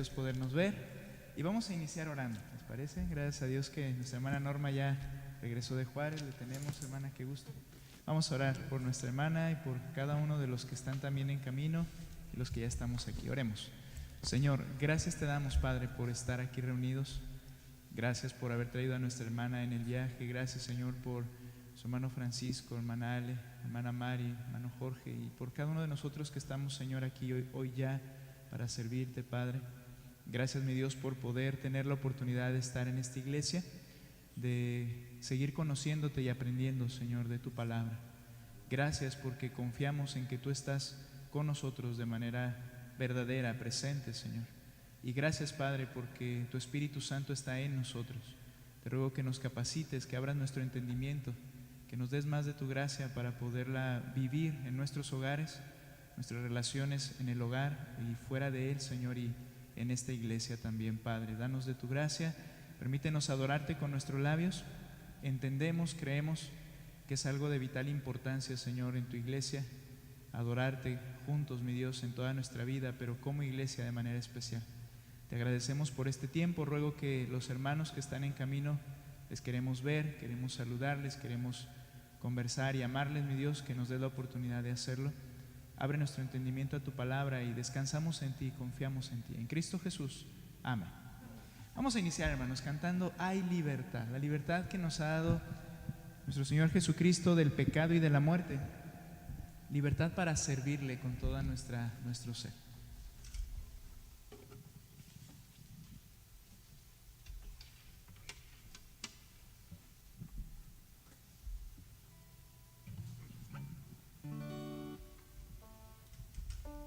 Dios podernos ver. Y vamos a iniciar orando, ¿les parece? Gracias a Dios que nuestra hermana Norma ya regresó de Juárez. Le tenemos, hermana, qué gusto. Vamos a orar por nuestra hermana y por cada uno de los que están también en camino y los que ya estamos aquí. Oremos. Señor, gracias te damos, Padre, por estar aquí reunidos. Gracias por haber traído a nuestra hermana en el viaje. Gracias, Señor, por su hermano Francisco, hermana Ale, hermana Mari, hermano Jorge, y por cada uno de nosotros que estamos, Señor, aquí hoy ya para servirte, Padre. Gracias, mi Dios, por poder tener la oportunidad de estar en esta iglesia, de seguir conociéndote y aprendiendo, Señor, de tu palabra. Gracias porque confiamos en que tú estás con nosotros de manera verdadera, presente, Señor. Y gracias, Padre, porque tu Espíritu Santo está en nosotros. Te ruego que nos capacites, que abras nuestro entendimiento, que nos des más de tu gracia para poderla vivir en nuestros hogares, nuestras relaciones en el hogar y fuera de él, Señor, y en esta iglesia también, Padre. Danos de tu gracia, permítenos adorarte con nuestros labios. Entendemos, creemos que es algo de vital importancia, Señor, en tu iglesia, adorarte juntos, mi Dios, en toda nuestra vida, pero como iglesia de manera especial. Te agradecemos por este tiempo. Ruego que los hermanos que están en camino les queremos ver, queremos saludarles, queremos conversar y amarles, mi Dios, que nos dé la oportunidad de hacerlo. Abre nuestro entendimiento a tu palabra y descansamos en ti, confiamos en ti. En Cristo Jesús. Amén. Vamos a iniciar, hermanos, cantando Hay libertad, la libertad que nos ha dado nuestro Señor Jesucristo del pecado y de la muerte. Libertad para servirle con toda nuestro ser.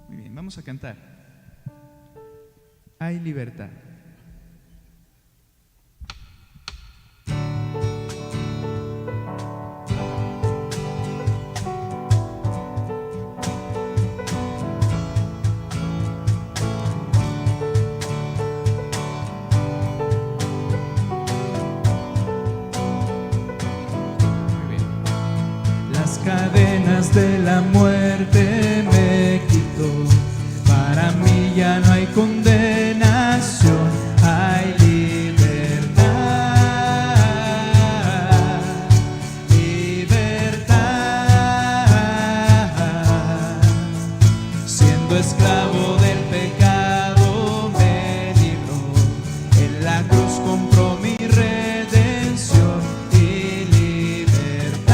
Muy bien, vamos a cantar Hay libertad. Cadenas de la muerte me quitó, para mí ya no hay condenación, hay libertad, libertad. Siendo esclavo del pecado me libró, en la cruz compró mi redención y libertad.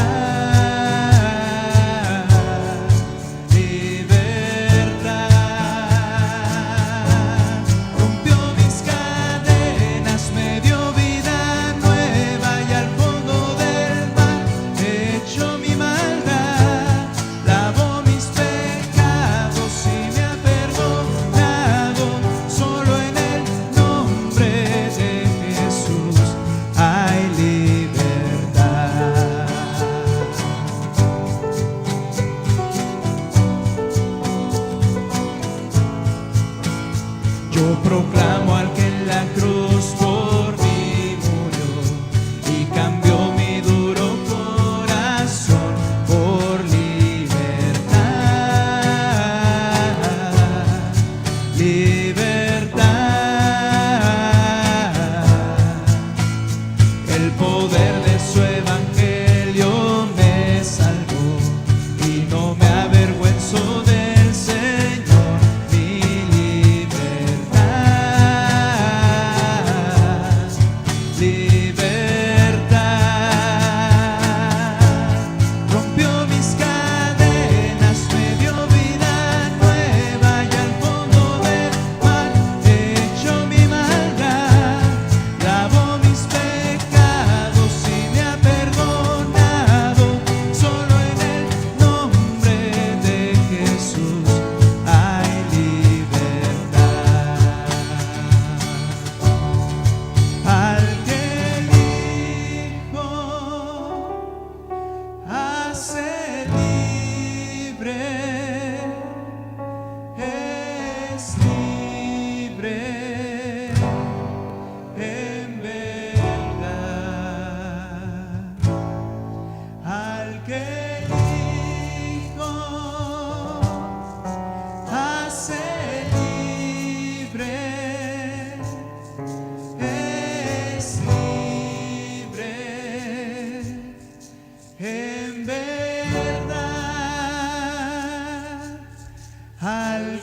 Yo proclamo al que en la cruz por mí murió y cambió mi duro corazón por libertad, libertad. El poder de su evangelio me salvó y no me avergüenzo del Señor. Mi libertad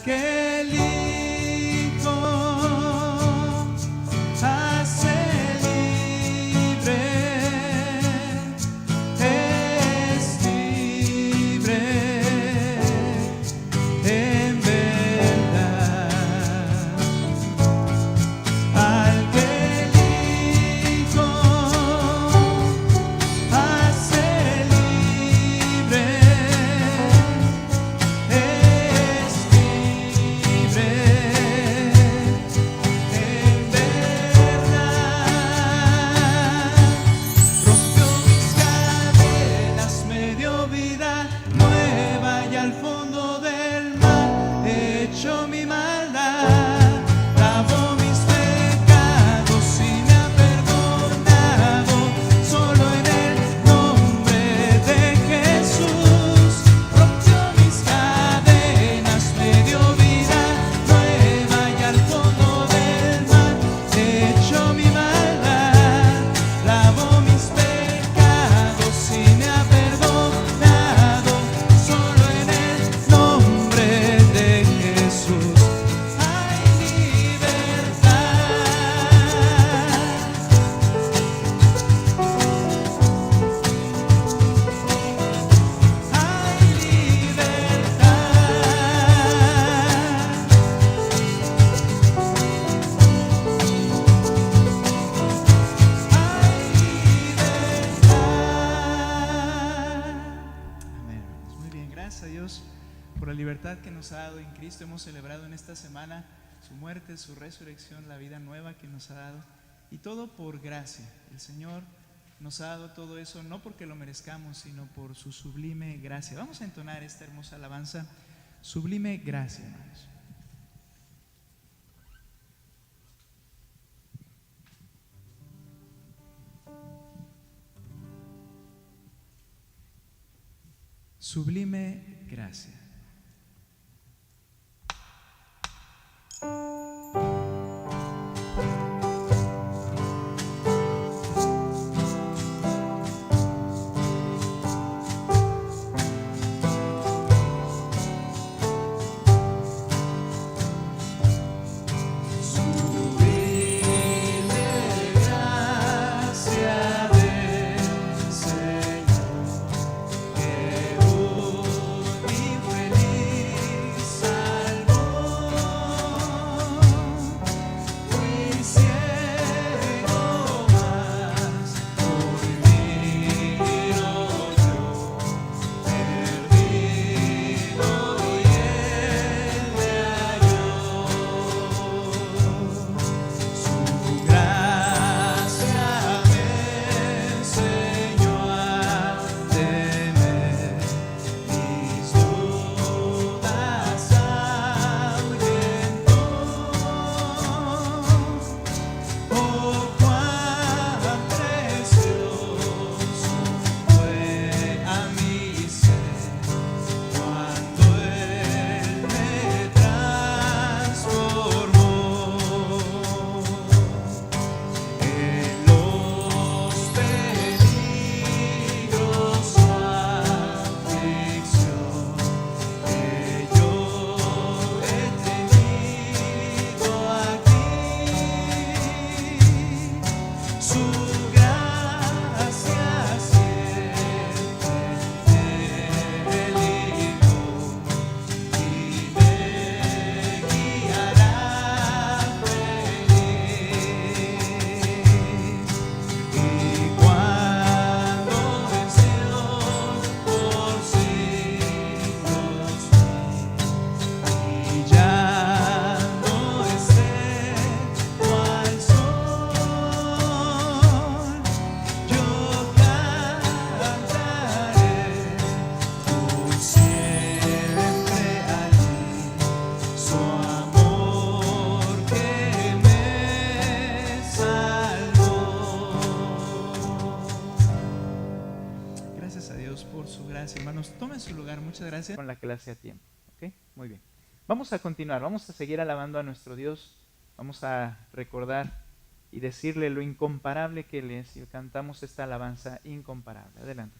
que el Hijo hace libre, es libre en verdad. Al que el Hijo hace libre, es libre en verdad. Rompió mis cadenas, me dio vida nueva y al fondo del mar echó mi maldad. Lavó mis pecados y me ha perdonado. Solo en el nombre de Jesús. Rompió mis cadenas, me dio vida nueva y al fondo del mar echó mi maldad. Lavó mis pecados y me ha perdonado. Solo en el nombre de Jesús hay libertad. Hay Amén, hermanos. Muy bien, gracias a Dios por la libertad que nos ha dado en Cristo. Hemos celebrado en esta semana su muerte, su resurrección, la vida nueva que nos ha dado, y todo por gracia. El Señor nos ha dado todo eso no porque lo merezcamos, sino por su sublime gracia. Vamos a entonar esta hermosa alabanza, sublime gracia, hermanos. Sublime gracia. Hermanos, tomen su lugar, muchas gracias. Con la clase a tiempo, ¿ok? Muy bien. Vamos a continuar, vamos a seguir alabando a nuestro Dios, vamos a recordar y decirle lo incomparable que Él es, y cantamos esta alabanza incomparable. Adelante.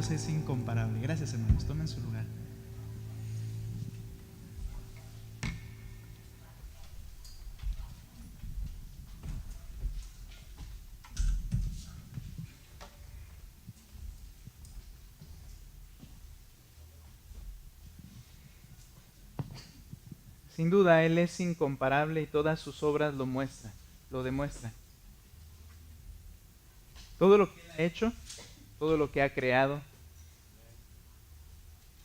Dios es incomparable. Gracias, hermanos. Tomen su lugar. Sin duda, Él es incomparable y todas sus obras lo demuestran. Todo lo que Él ha hecho, todo lo que ha creado,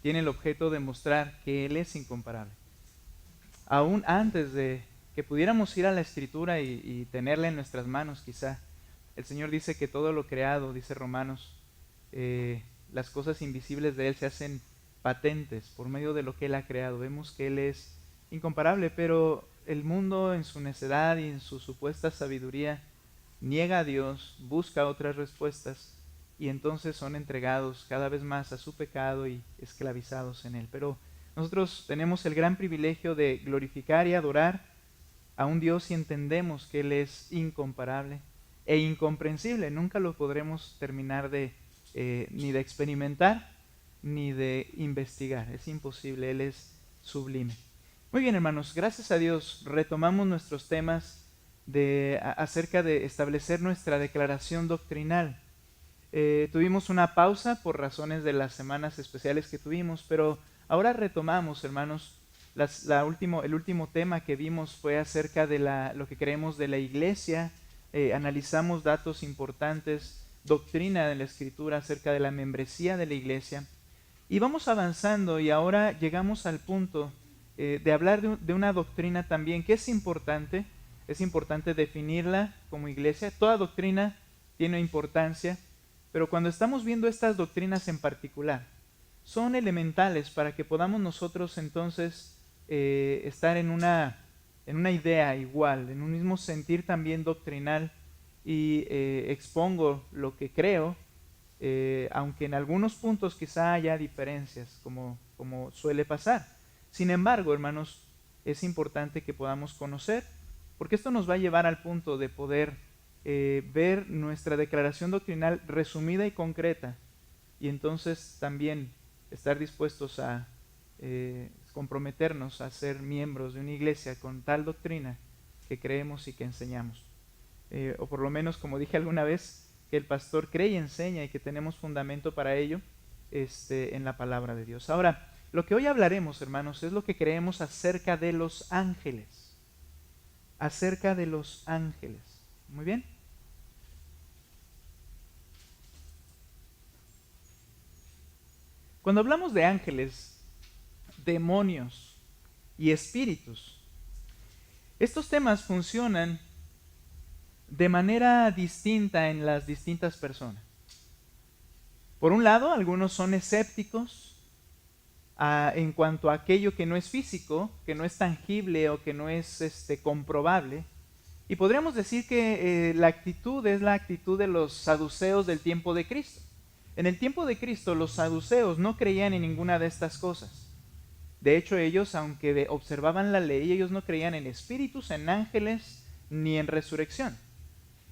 tiene el objeto de mostrar que Él es incomparable. Aún antes de que pudiéramos ir a la Escritura y tenerla en nuestras manos, quizá, el Señor dice que todo lo creado, dice Romanos, las cosas invisibles de Él se hacen patentes por medio de lo que Él ha creado. Vemos que Él es incomparable, pero el mundo en su necedad y en su supuesta sabiduría niega a Dios, busca otras respuestas y entonces son entregados cada vez más a su pecado y esclavizados en él. Pero nosotros tenemos el gran privilegio de glorificar y adorar a un Dios y entendemos que Él es incomparable e incomprensible. Nunca lo podremos terminar ni de experimentar ni de investigar. Es imposible, Él es sublime. Muy bien, hermanos, gracias a Dios retomamos nuestros temas acerca de establecer nuestra declaración doctrinal. Tuvimos una pausa por razones de las semanas especiales que tuvimos, pero ahora retomamos, hermanos. El último tema que vimos fue acerca de lo que creemos de la iglesia. Analizamos datos importantes, doctrina de la Escritura acerca de la membresía de la iglesia. Y vamos avanzando y ahora llegamos al punto de hablar de una doctrina también que es importante definirla como iglesia. Toda doctrina tiene importancia, pero cuando estamos viendo estas doctrinas en particular, son elementales para que podamos nosotros entonces estar en una idea igual, en un mismo sentir también doctrinal y expongo lo que creo, aunque en algunos puntos quizá haya diferencias, como suele pasar. Sin embargo, hermanos, es importante que podamos conocer, porque esto nos va a llevar al punto de poder ver nuestra declaración doctrinal resumida y concreta, y entonces también estar dispuestos a comprometernos a ser miembros de una iglesia con tal doctrina que creemos y que enseñamos. O por lo menos, como dije alguna vez, que el pastor cree y enseña y que tenemos fundamento para ello en la palabra de Dios. Ahora, lo que hoy hablaremos, hermanos, es lo que creemos acerca de los ángeles. Acerca de los ángeles. Muy bien. Cuando hablamos de ángeles, demonios y espíritus, estos temas funcionan de manera distinta en las distintas personas. Por un lado, algunos son escépticos en cuanto a aquello que no es físico, que no es tangible o que no es comprobable. Y podríamos decir que la actitud es la actitud de los saduceos del tiempo de Cristo. En el tiempo de Cristo, los saduceos no creían en ninguna de estas cosas. De hecho, ellos, aunque observaban la ley, ellos no creían en espíritus, en ángeles, ni en resurrección.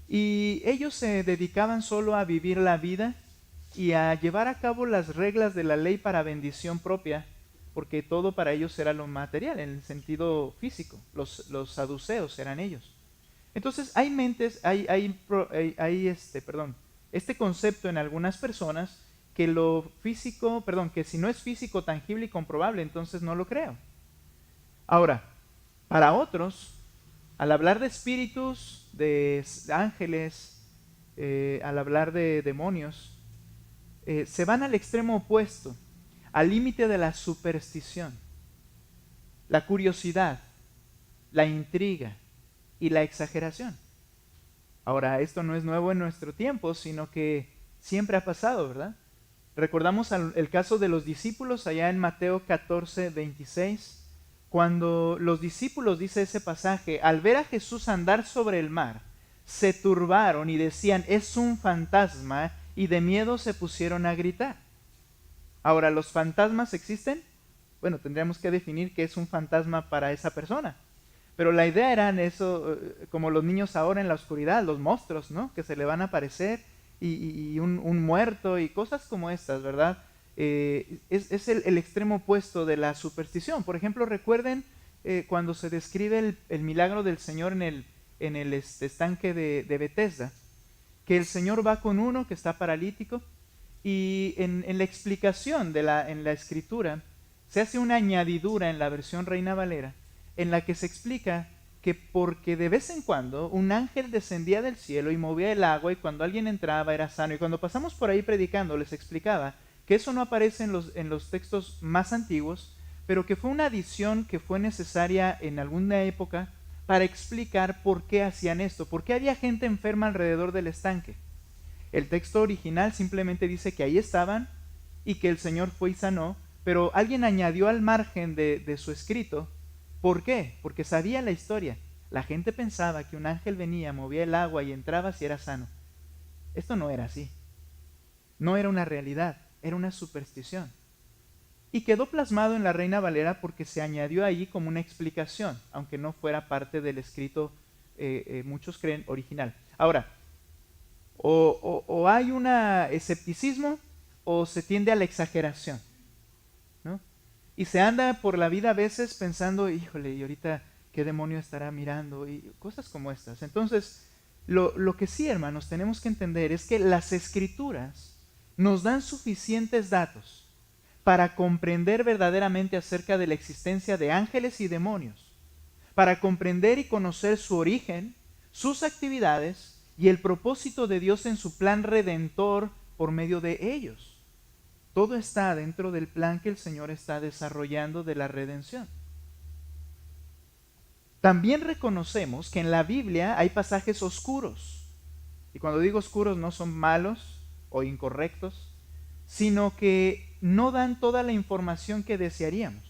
Y ellos se dedicaban solo a vivir la vida y a llevar a cabo las reglas de la ley para bendición propia, porque todo para ellos era lo material, en el sentido físico. Los saduceos eran ellos. Entonces, este concepto en algunas personas que si no es físico, tangible y comprobable, entonces no lo creo. Ahora, para otros, al hablar de espíritus, de ángeles, al hablar de demonios, se van al extremo opuesto, al límite de la superstición, la curiosidad, la intriga y la exageración. Ahora, esto no es nuevo en nuestro tiempo, sino que siempre ha pasado, ¿verdad? Recordamos el caso de los discípulos allá en Mateo 14, 26, cuando los discípulos, dice ese pasaje, al ver a Jesús andar sobre el mar, se turbaron y decían, es un fantasma, y de miedo se pusieron a gritar. Ahora, ¿los fantasmas existen? Bueno, tendríamos que definir qué es un fantasma para esa persona. Pero la idea era eso, como los niños ahora en la oscuridad, los monstruos, ¿no? Que se le van a aparecer y un muerto y cosas como estas, ¿verdad? Es el extremo opuesto de la superstición. Por ejemplo, recuerden cuando se describe el milagro del Señor en el estanque de Bethesda, que el Señor va con uno que está paralítico y en la explicación en la escritura se hace una añadidura en la versión Reina Valera en la que se explica que porque de vez en cuando un ángel descendía del cielo y movía el agua y cuando alguien entraba era sano. Y cuando pasamos por ahí predicando les explicaba que eso no aparece en los textos más antiguos, pero que fue una adición que fue necesaria en alguna época para explicar por qué hacían esto, por qué había gente enferma alrededor del estanque. El texto original simplemente dice que ahí estaban y que el Señor fue y sanó, pero alguien añadió al margen de su escrito. ¿Por qué? Porque sabía la historia. La gente pensaba que un ángel venía, movía el agua y entraba si era sano. Esto no era así. No era una realidad, era una superstición. Y quedó plasmado en la Reina Valera porque se añadió ahí como una explicación, aunque no fuera parte del escrito, muchos creen, original. Ahora, o hay un escepticismo o se tiende a la exageración, ¿no? Y se anda por la vida a veces pensando, híjole, y ahorita qué demonio estará mirando y cosas como estas. Entonces, lo que sí, hermanos, tenemos que entender es que las escrituras nos dan suficientes datos para comprender verdaderamente acerca de la existencia de ángeles y demonios, para comprender y conocer su origen, sus actividades y el propósito de Dios en su plan redentor por medio de ellos. Todo está dentro del plan que el Señor está desarrollando de la redención. También reconocemos que en la Biblia hay pasajes oscuros. Y cuando digo oscuros no son malos o incorrectos, sino que no dan toda la información que desearíamos.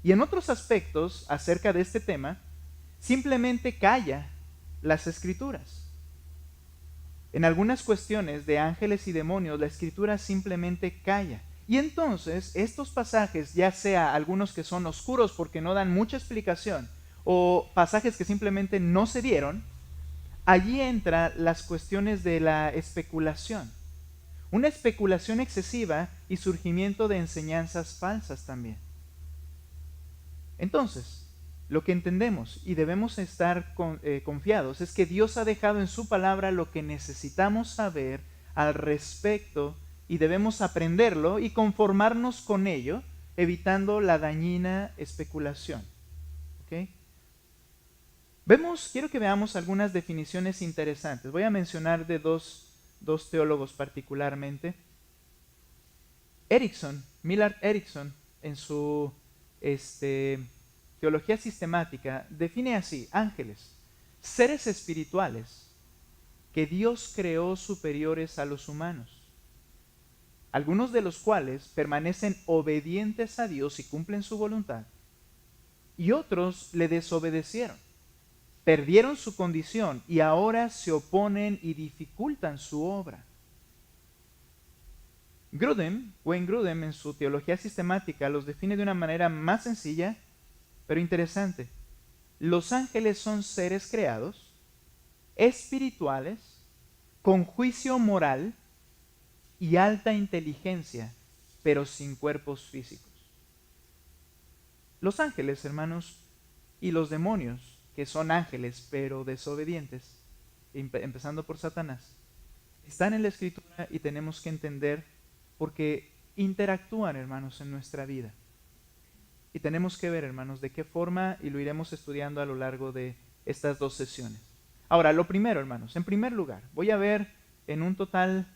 Y en otros aspectos acerca de este tema, simplemente calla las escrituras. En algunas cuestiones de ángeles y demonios, la escritura simplemente calla. Y entonces estos pasajes, ya sea algunos que son oscuros porque no dan mucha explicación, o pasajes que simplemente no se dieron, allí entran las cuestiones de la especulación. Una especulación excesiva y surgimiento de enseñanzas falsas también. Entonces, lo que entendemos y debemos estar confiados es que Dios ha dejado en su palabra lo que necesitamos saber al respecto y debemos aprenderlo y conformarnos con ello, evitando la dañina especulación. ¿Okay? Quiero que veamos algunas definiciones interesantes. Voy a mencionar de dos teólogos particularmente. Millard Erickson, en su teología sistemática, define así: ángeles, seres espirituales que Dios creó superiores a los humanos, algunos de los cuales permanecen obedientes a Dios y cumplen su voluntad, y otros le desobedecieron, perdieron su condición y ahora se oponen y dificultan su obra. Wayne Grudem, en su teología sistemática, los define de una manera más sencilla, pero interesante. Los ángeles son seres creados, espirituales, con juicio moral y alta inteligencia, pero sin cuerpos físicos. Los ángeles, hermanos, y los demonios, que son ángeles pero desobedientes, empezando por Satanás, están en la Escritura y tenemos que entender porque interactúan, hermanos, en nuestra vida. Y tenemos que ver, hermanos, de qué forma, y lo iremos estudiando a lo largo de estas dos sesiones. Ahora, lo primero, hermanos, en primer lugar, voy a ver en un total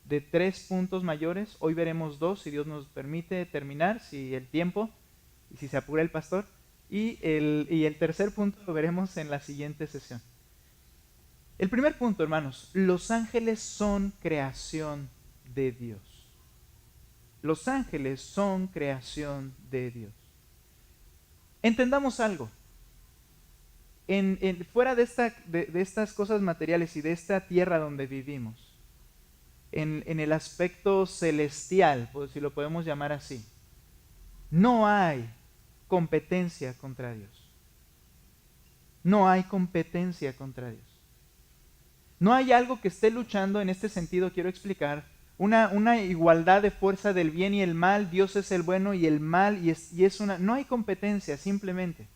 de 3 puntos mayores. Hoy veremos 2, si Dios nos permite terminar, si el tiempo, y si se apura el pastor. Y el tercer punto lo veremos en la siguiente sesión. El primer punto, hermanos, los ángeles son creación de Dios. Los ángeles son creación de Dios. Entendamos algo. Fuera de estas cosas materiales y de esta tierra donde vivimos, en el aspecto celestial, si lo podemos llamar así, no hay competencia contra Dios. No hay competencia contra Dios. No hay algo que esté luchando en este sentido, quiero explicar, una igualdad de fuerza del bien y el mal. Dios es el bueno y el mal, no hay competencia, simplemente.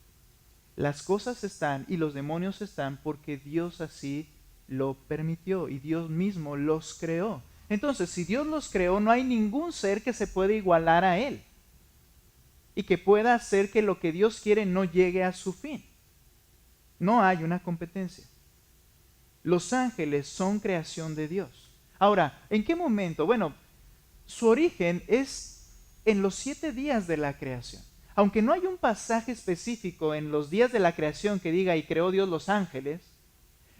Las cosas están y los demonios están porque Dios así lo permitió y Dios mismo los creó. Entonces, si Dios los creó, no hay ningún ser que se pueda igualar a Él y que pueda hacer que lo que Dios quiere no llegue a su fin. No hay una competencia. Los ángeles son creación de Dios. Ahora, ¿en qué momento? Bueno, su origen es en los 7 días de la creación. Aunque no hay un pasaje específico en los días de la creación que diga y creó Dios los ángeles,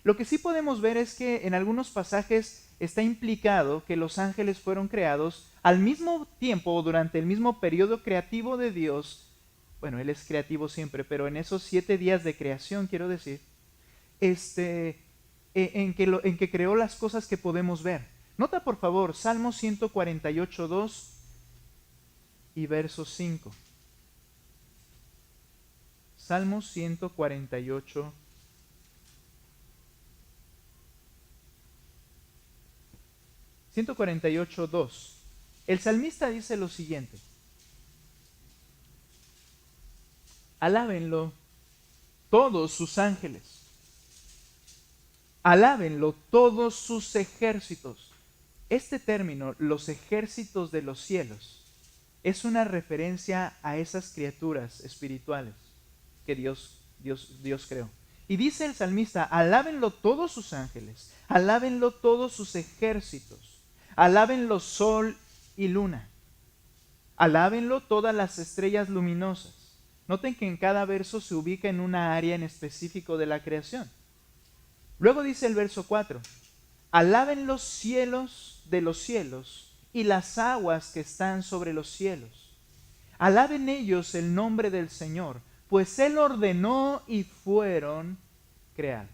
lo que sí podemos ver es que en algunos pasajes está implicado que los ángeles fueron creados al mismo tiempo o durante el mismo periodo creativo de Dios. Bueno, Él es creativo siempre, pero en esos 7 días de creación, quiero decir, en que creó las cosas que podemos ver. Nota por favor Salmo 148, 2 y verso 5. Salmo 148, 2. El salmista dice lo siguiente: alábenlo todos sus ángeles, alábenlo todos sus ejércitos. Este término, los ejércitos de los cielos, es una referencia a esas criaturas espirituales que Dios creó. Y dice el salmista: alábenlo todos sus ángeles, alábenlo todos sus ejércitos, alábenlo sol y luna, alábenlo todas las estrellas luminosas. Noten que en cada verso se ubica en una área en específico de la creación. Luego dice el verso 4: alaben los cielos de los cielos y las aguas que están sobre los cielos. Alaben ellos el nombre del Señor, pues Él ordenó y fueron creados.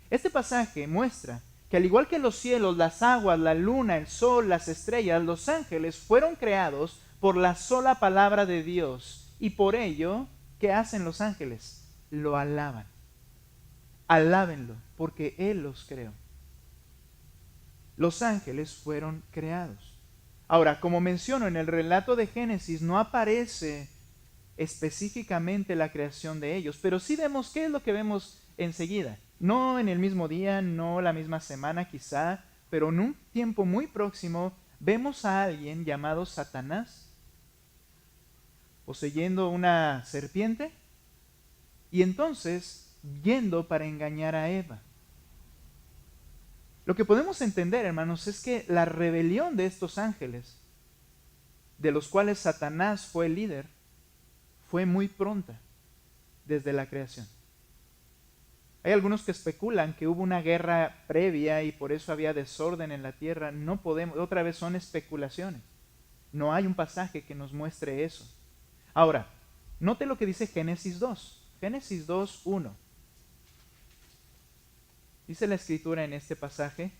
Este pasaje muestra que al igual que los cielos, las aguas, la luna, el sol, las estrellas, los ángeles fueron creados por la sola palabra de Dios. Y por ello, ¿qué hacen los ángeles? Lo alaban. Alábenlo, porque Él los creó. Los ángeles fueron creados. Ahora, como menciono, en el relato de Génesis no aparece específicamente la creación de ellos, pero sí vemos qué es lo que vemos enseguida. No en el mismo día, no la misma semana quizá, pero en un tiempo muy próximo vemos a alguien llamado Satanás poseyendo una serpiente y entonces yendo para engañar a Eva. Lo que podemos entender, hermanos, es que la rebelión de estos ángeles, de los cuales Satanás fue el líder, fue muy pronta desde la creación. Hay algunos que especulan que hubo una guerra previa y por eso había desorden en la tierra. No podemos, otra vez son especulaciones. No hay un pasaje que nos muestre eso. Ahora, note lo que dice Génesis 2. Génesis 2, 1. Dice la escritura en este pasaje: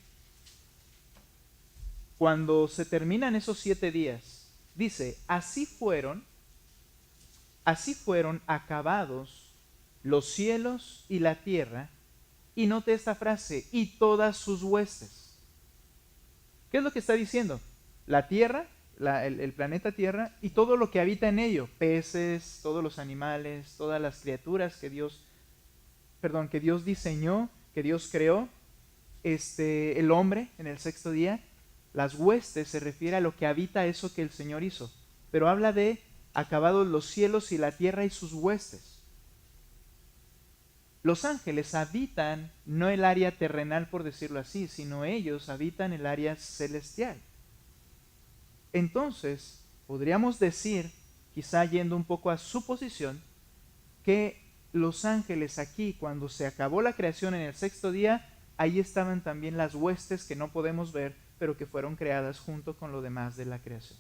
cuando se terminan esos 7 días, dice, así fueron acabados los cielos y la tierra, y note esta frase, y todas sus huestes. ¿Qué es lo que está diciendo? La tierra, el planeta Tierra, y todo lo que habita en ello, peces, todos los animales, todas las criaturas que Dios diseñó, que Dios creó, el hombre en el 6º día. Las huestes se refiere a lo que habita eso que el Señor hizo, pero habla de acabados los cielos y la tierra y sus huestes. Los ángeles habitan no el área terrenal, por decirlo así, sino ellos habitan el área celestial. Entonces, podríamos decir, quizá yendo un poco a su posición, que los ángeles aquí, cuando se acabó la creación en el 6º día, ahí estaban también las huestes que no podemos ver, pero que fueron creadas junto con lo demás de la creación.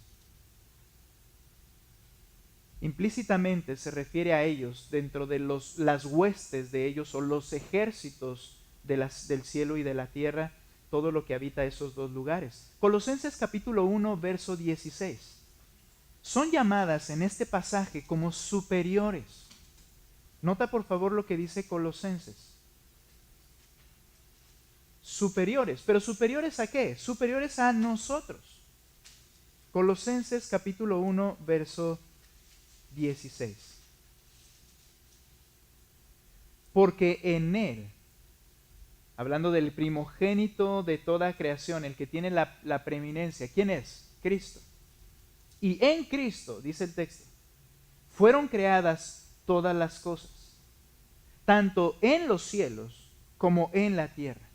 Implícitamente se refiere a ellos dentro de las huestes de ellos o los ejércitos del cielo y de la tierra, todo lo que habita esos dos lugares. Colosenses capítulo 1, verso 16. Son llamadas en este pasaje como superiores. Nota por favor lo que dice Colosenses. superiores. ¿Pero superiores a qué? Superiores a nosotros. Colosenses capítulo 1, verso 16. Porque en Él, hablando del primogénito de toda creación, el que tiene la preeminencia, ¿quién es? Cristo. Y en Cristo, dice el texto, fueron creadas todas las cosas, tanto en los cielos como en la tierra,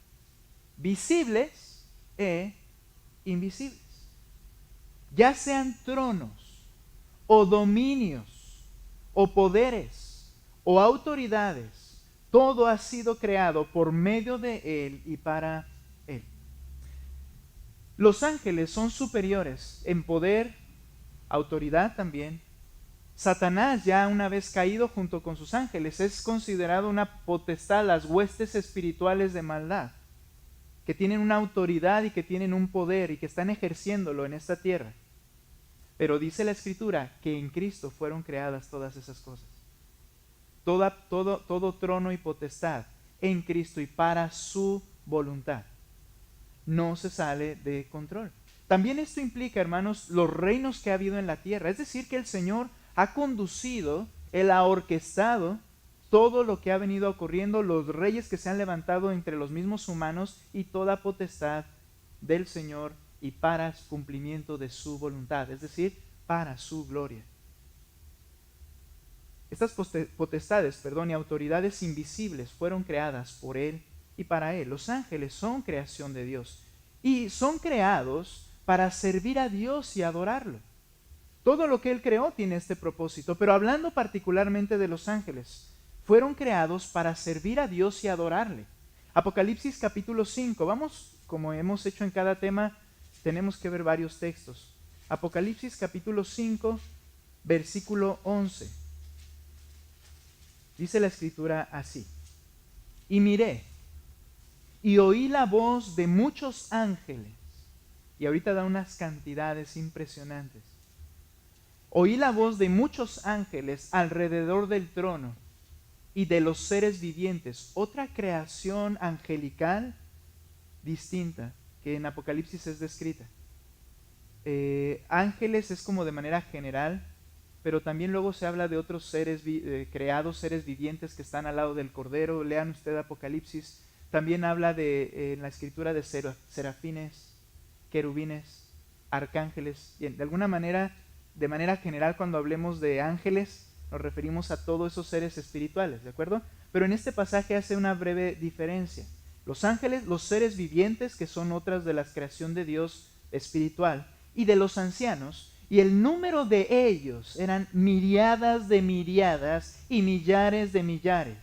visibles e invisibles, ya sean tronos o dominios o poderes o autoridades, todo ha sido creado por medio de Él y para Él. Los ángeles son superiores en poder, autoridad también. Satanás, ya una vez caído junto con sus ángeles, es considerado una potestad, las huestes espirituales de maldad, que tienen una autoridad y que tienen un poder y que están ejerciéndolo en esta tierra. Pero dice la Escritura que en Cristo fueron creadas todas esas cosas. Todo trono y potestad en Cristo y para su voluntad. No se sale de control. También esto implica, hermanos, los reinos que ha habido en la tierra. Es decir, que el Señor ha conducido, Él ha orquestado todo lo que ha venido ocurriendo, los reyes que se han levantado entre los mismos humanos y toda potestad del Señor y para cumplimiento de su voluntad, es decir, para su gloria. Estas potestades, y autoridades invisibles fueron creadas por Él y para Él. Los ángeles son creación de Dios y son creados para servir a Dios y adorarlo. Todo lo que Él creó tiene este propósito, pero hablando particularmente de los ángeles, fueron creados para servir a Dios y adorarle. Apocalipsis capítulo 5, vamos, como hemos hecho en cada tema, tenemos que ver varios textos. Apocalipsis capítulo 5, versículo 11. Dice la Escritura así: y miré, y oí la voz de muchos ángeles, y ahorita da unas cantidades impresionantes. Oí la voz de muchos ángeles alrededor del trono y de los seres vivientes, otra creación angelical distinta que en Apocalipsis es descrita. Ángeles es como de manera general, pero también luego se habla de otros seres creados, seres vivientes que están al lado del Cordero. Lean usted Apocalipsis. También habla en la Escritura de serafines, querubines, arcángeles. Bien, de alguna manera, de manera general, cuando hablemos de ángeles, nos referimos a todos esos seres espirituales, ¿de acuerdo? Pero en este pasaje hace una breve diferencia. Los ángeles, los seres vivientes, que son otras de la creación de Dios espiritual, y de los ancianos, y el número de ellos eran miriadas de miriadas y millares de millares,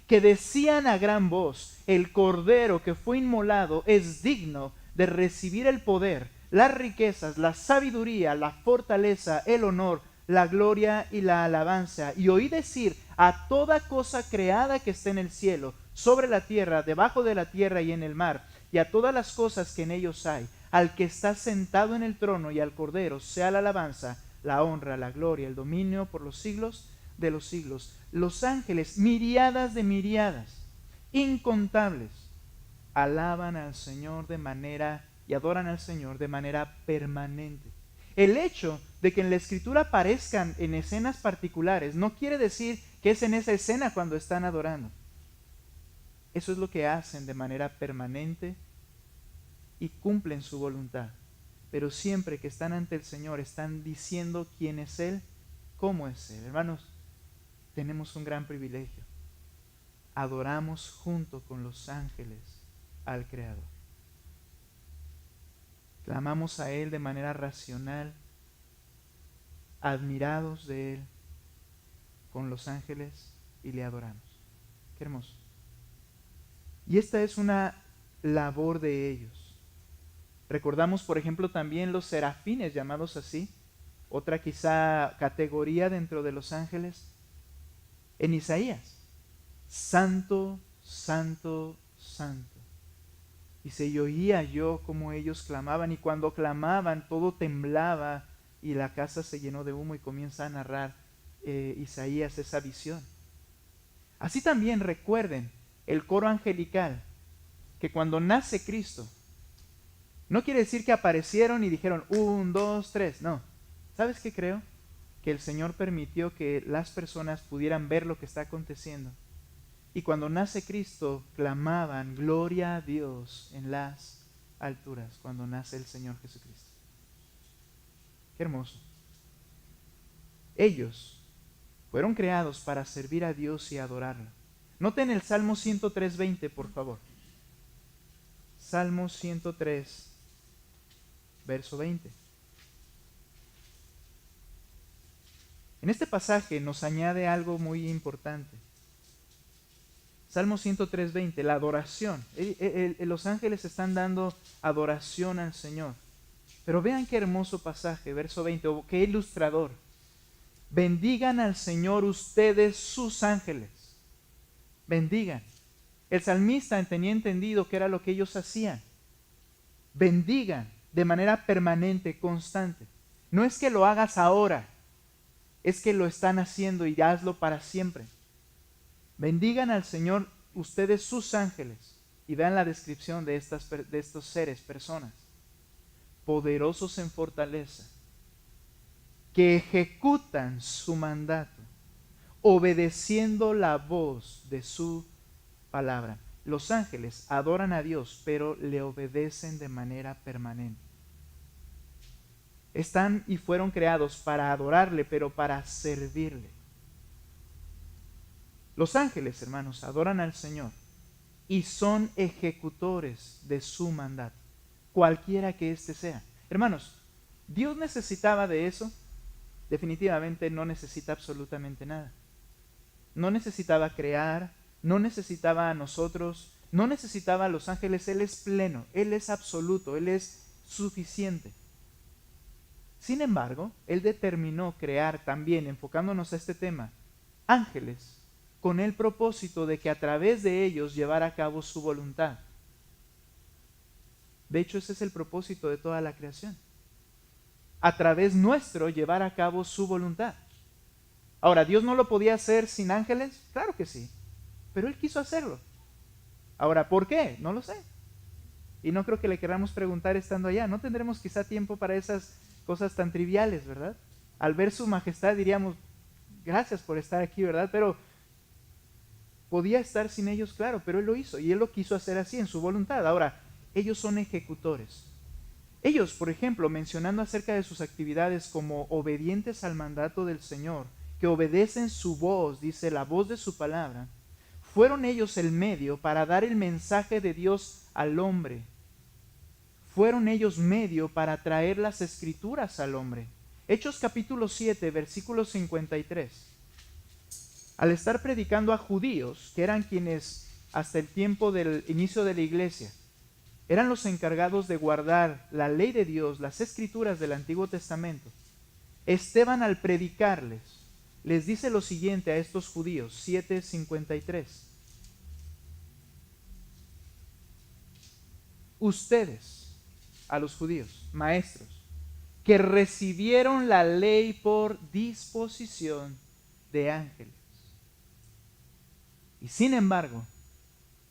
que decían a gran voz: el Cordero que fue inmolado es digno de recibir el poder, las riquezas, la sabiduría, la fortaleza, el honor, la gloria y la alabanza. Y oí decir a toda cosa creada que esté en el cielo, sobre la tierra, debajo de la tierra y en el mar, y a todas las cosas que en ellos hay: al que está sentado en el trono y al Cordero sea la alabanza, la honra, la gloria, el dominio por los siglos de los siglos. Los ángeles, miriadas de miriadas, incontables, alaban al Señor y adoran al Señor de manera permanente. El hecho de que en la Escritura aparezcan en escenas particulares no quiere decir que es en esa escena cuando están adorando. Eso es lo que hacen de manera permanente y cumplen su voluntad. Pero siempre que están ante el Señor están diciendo quién es Él, cómo es Él. Hermanos, tenemos un gran privilegio. Adoramos junto con los ángeles al Creador. Clamamos a Él de manera racional, admirados de Él con los ángeles, y le adoramos. Qué hermoso. Y esta es una labor de ellos. Recordamos, por ejemplo, también los serafines, llamados así, otra quizá categoría dentro de los ángeles. En Isaías: santo, santo, santo. Dice: y oía yo como ellos clamaban, y cuando clamaban todo temblaba y la casa se llenó de humo. Y comienza a narrar Isaías esa visión. Así también recuerden el coro angelical que cuando nace Cristo, no quiere decir que aparecieron y dijeron 1, 2, 3, no. ¿Sabes qué creo? Que el Señor permitió que las personas pudieran ver lo que está aconteciendo. Y cuando nace Cristo, clamaban, gloria a Dios en las alturas, cuando nace el Señor Jesucristo. Qué hermoso. Ellos fueron creados para servir a Dios y adorarlo. Noten el Salmo 103:20, por favor. Salmo 103, verso 20. En este pasaje nos añade algo muy importante. Salmo 103:20, la adoración. Los ángeles están dando adoración al Señor. Pero vean qué hermoso pasaje, verso 20, o qué ilustrador. Bendigan al Señor ustedes sus ángeles. Bendigan. El salmista tenía entendido que era lo que ellos hacían. Bendigan de manera permanente, constante. No es que lo hagas ahora, es que lo están haciendo y hazlo para siempre. Bendigan al Señor ustedes sus ángeles. Y vean la descripción de estos seres, personas. Poderosos en fortaleza, que ejecutan su mandato, obedeciendo la voz de su palabra. Los ángeles adoran a Dios, pero le obedecen de manera permanente. Están y fueron creados para adorarle, pero para servirle. Los ángeles, hermanos, adoran al Señor y son ejecutores de su mandato, cualquiera que éste sea. Hermanos, ¿Dios necesitaba de eso? Definitivamente no necesita absolutamente nada. No necesitaba crear, no necesitaba a nosotros, no necesitaba a los ángeles. Él es pleno, Él es absoluto, Él es suficiente. Sin embargo, Él determinó crear también, enfocándonos a este tema, ángeles con el propósito de que a través de ellos llevara a cabo su voluntad. De hecho, ese es el propósito de toda la creación. A través nuestro llevar a cabo su voluntad. Ahora, ¿Dios no lo podía hacer sin ángeles? Claro que sí, pero Él quiso hacerlo. Ahora, ¿por qué? No lo sé. Y no creo que le queramos preguntar estando allá. No tendremos quizá tiempo para esas cosas tan triviales, ¿verdad? Al ver su majestad diríamos, gracias por estar aquí, ¿verdad? Pero podía estar sin ellos, claro, pero Él lo hizo y Él lo quiso hacer así en su voluntad. Ahora, ellos son ejecutores. Ellos, por ejemplo, mencionando acerca de sus actividades como obedientes al mandato del Señor, que obedecen su voz, dice la voz de su palabra, fueron ellos el medio para dar el mensaje de Dios al hombre. Fueron ellos medio para traer las escrituras al hombre. Hechos capítulo 7, versículo 53. Al estar predicando a judíos, que eran quienes hasta el tiempo del inicio de la iglesia, eran los encargados de guardar la ley de Dios, las escrituras del Antiguo Testamento, Esteban al predicarles, les dice lo siguiente a estos judíos, 7:53. Ustedes, a los judíos, maestros, que recibieron la ley por disposición de ángeles. Y sin embargo,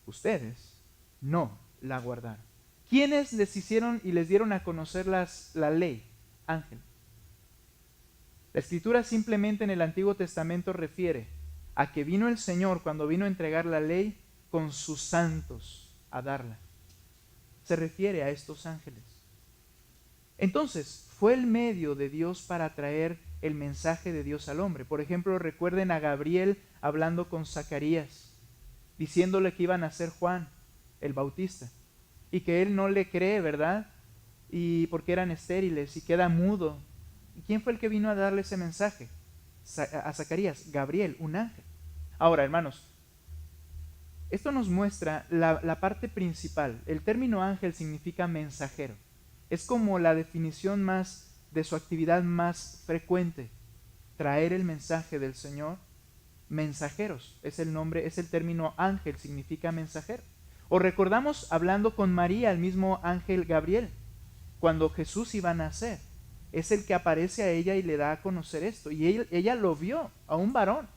ustedes no la guardaron. ¿Quiénes les hicieron y les dieron a conocer la ley? Ángeles. La Escritura simplemente en el Antiguo Testamento refiere a que vino el Señor cuando vino a entregar la ley con sus santos a darla. Se refiere a estos ángeles. Entonces, fue el medio de Dios para traer el mensaje de Dios al hombre. Por ejemplo, recuerden a Gabriel hablando con Zacarías, diciéndole que iba a nacer Juan, el Bautista, y que él no le cree, ¿verdad? Y porque eran estériles y queda mudo. ¿Y quién fue el que vino a darle ese mensaje? A Zacarías, Gabriel, un ángel. Ahora, hermanos, esto nos muestra la parte principal. El término ángel significa mensajero. Es como la definición más de su actividad más frecuente. Traer el mensaje del Señor. Mensajeros es el nombre, es el término ángel, significa mensajero. O recordamos hablando con María, el mismo ángel Gabriel, cuando Jesús iba a nacer. Es el que aparece a ella y le da a conocer esto. Y ella lo vio a un varón.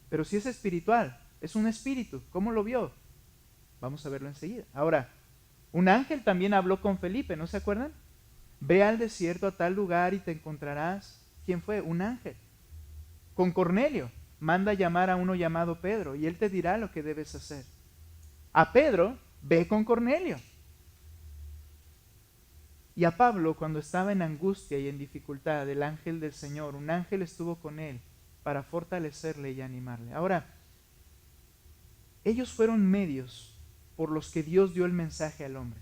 Pero si es espiritual, es un espíritu. ¿Cómo lo vio? Vamos a verlo enseguida. Ahora, un ángel también habló con Felipe, ¿no se acuerdan? Ve al desierto a tal lugar y te encontrarás. ¿Quién fue? Un ángel. Con Cornelio, manda llamar a uno llamado Pedro y él te dirá lo que debes hacer. A Pedro, ve con Cornelio. Y a Pablo, cuando estaba en angustia y en dificultad, el ángel del Señor, un ángel estuvo con él para fortalecerle y animarle. Ahora, ellos fueron medios por los que Dios dio el mensaje al hombre.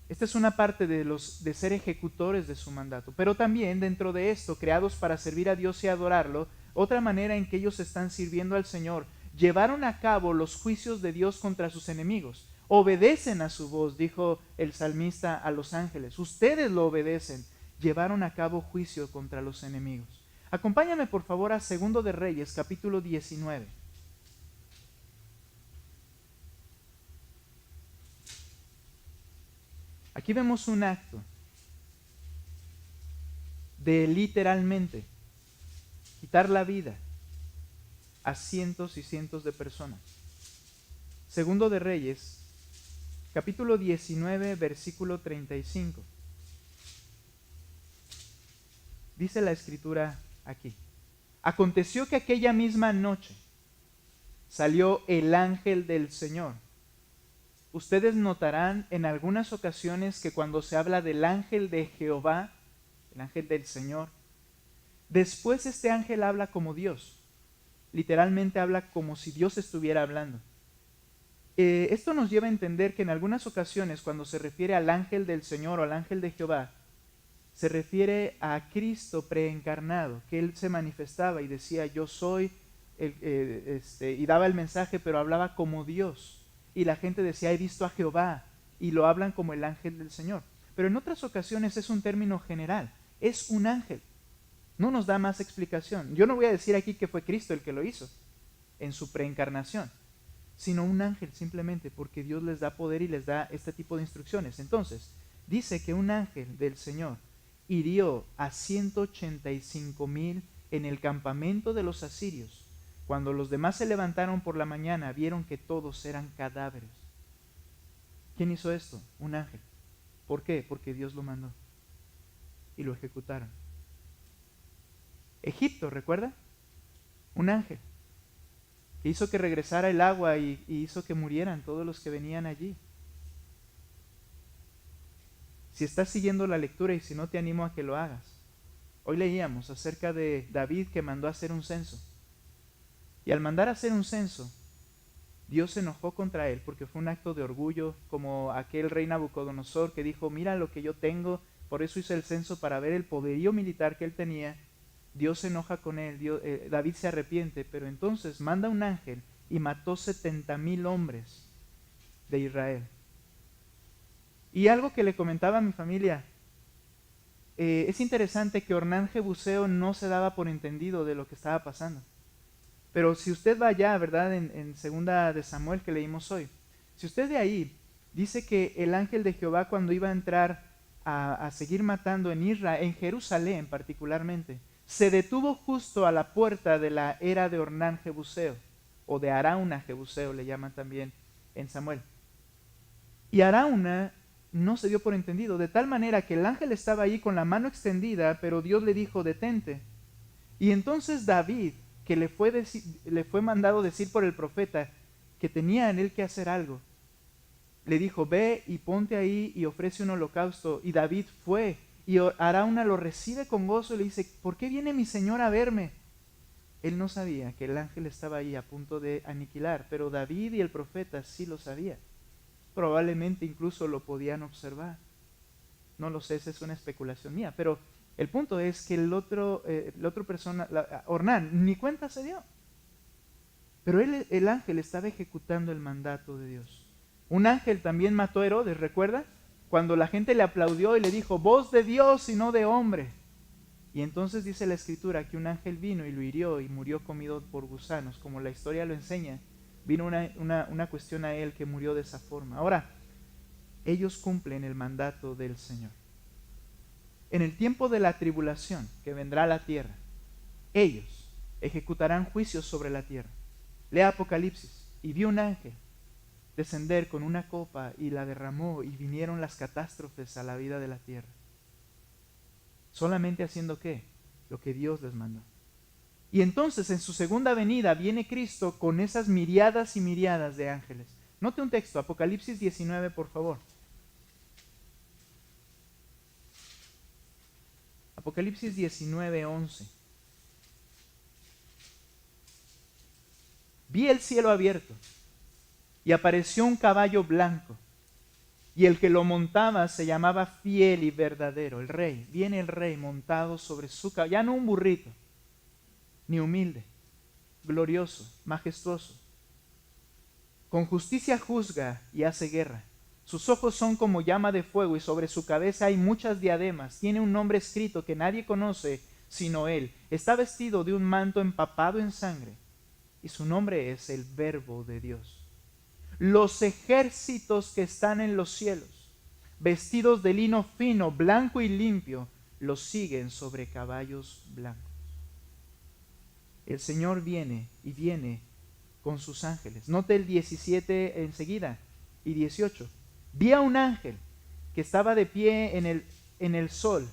Esta es una parte de ser ejecutores de su mandato, pero también dentro de esto, creados para servir a Dios y adorarlo, otra manera en que ellos están sirviendo al Señor, llevaron a cabo los juicios de Dios contra sus enemigos. Obedecen a su voz, dijo el salmista a los ángeles. Ustedes lo obedecen. Llevaron a cabo juicio contra los enemigos. Acompáñame por favor a 2 de Reyes, capítulo 19. Aquí vemos un acto de literalmente quitar la vida a cientos y cientos de personas. 2 de Reyes, capítulo 19, versículo 35. Dice la escritura aquí: aconteció que aquella misma noche salió el ángel del Señor. Ustedes notarán en algunas ocasiones que cuando se habla del ángel de Jehová, el ángel del Señor, después este ángel habla como Dios. Literalmente habla como si Dios estuviera hablando. Esto nos lleva a entender que en algunas ocasiones cuando se refiere al ángel del Señor o al ángel de Jehová, se refiere a Cristo preencarnado, que Él se manifestaba y decía yo soy, y daba el mensaje, pero hablaba como Dios. Y la gente decía he visto a Jehová, y lo hablan como el ángel del Señor. Pero en otras ocasiones es un término general, es un ángel. No nos da más explicación. Yo no voy a decir aquí que fue Cristo el que lo hizo en su preencarnación, sino un ángel simplemente porque Dios les da poder y les da este tipo de instrucciones. Entonces, dice que un ángel del Señor hirió a 185,000 en el campamento de los asirios. Cuando los demás se levantaron por la mañana, vieron que todos eran cadáveres. ¿Quién hizo esto? Un ángel. ¿Por qué? Porque Dios lo mandó y lo ejecutaron. Egipto, ¿recuerda? Un ángel que hizo que regresara el agua y hizo que murieran todos los que venían allí. Si estás siguiendo la lectura y si no, te animo a que lo hagas. Hoy leíamos acerca de David que mandó a hacer un censo. Y al mandar a hacer un censo, Dios se enojó contra él porque fue un acto de orgullo, como aquel rey Nabucodonosor que dijo, mira lo que yo tengo, por eso hice el censo para ver el poderío militar que él tenía. Dios se enoja con él, David se arrepiente, pero entonces manda un ángel y mató 70,000 hombres de Israel. Y algo que le comentaba a mi familia, es interesante que Ornán Jebuseo no se daba por entendido de lo que estaba pasando. Pero si usted va allá, ¿verdad? En 2 de Samuel que leímos hoy, si usted de ahí, dice que el ángel de Jehová cuando iba a entrar a seguir matando en Israel, en Jerusalén particularmente, se detuvo justo a la puerta de la era de Ornán Jebuseo, o de Arauna Jebuseo le llaman también en Samuel. Y Arauna no se dio por entendido, de tal manera que el ángel estaba ahí con la mano extendida, pero Dios le dijo, detente. Y entonces David, que le fue mandado decir por el profeta que tenía en él que hacer algo, le dijo, ve y ponte ahí y ofrece un holocausto. Y David fue, y Arauna lo recibe con gozo y le dice, ¿por qué viene mi señor a verme? Él no sabía que el ángel estaba ahí a punto de aniquilar, pero David y el profeta sí lo sabían. Probablemente incluso lo podían observar. No lo sé, esa es una especulación mía, pero el punto es que el otro persona, Ornán, ni cuenta se dio. Pero el ángel estaba ejecutando el mandato de Dios. Un ángel también mató a Herodes, ¿recuerda? Cuando la gente le aplaudió y le dijo, voz de Dios y no de hombre. Y entonces dice la escritura que un ángel vino y lo hirió y murió comido por gusanos, como la historia lo enseña. Vino una cuestión a él que murió de esa forma. Ahora, ellos cumplen el mandato del Señor. En el tiempo de la tribulación que vendrá a la tierra, ellos ejecutarán juicios sobre la tierra. Lea Apocalipsis y vio un ángel descender con una copa y la derramó y vinieron las catástrofes a la vida de la tierra. Solamente haciendo ¿qué? Lo que Dios les mandó. Y entonces en su segunda venida viene Cristo con esas miriadas y miriadas de ángeles. Note un texto, Apocalipsis 19, por favor. Apocalipsis 19, 11. Vi el cielo abierto y apareció un caballo blanco, y el que lo montaba se llamaba Fiel y Verdadero, el rey. Viene el rey montado sobre su caballo, ya no un burrito, ni humilde, glorioso, majestuoso. Con justicia juzga y hace guerra. Sus ojos son como llama de fuego y sobre su cabeza hay muchas diademas. Tiene un nombre escrito que nadie conoce sino él. Está vestido de un manto empapado en sangre y su nombre es el Verbo de Dios. Los ejércitos que están en los cielos, vestidos de lino fino, blanco y limpio, los siguen sobre caballos blancos. El Señor viene y viene con sus ángeles. Note el 17 enseguida y 18. Vi a un ángel que estaba de pie en el sol.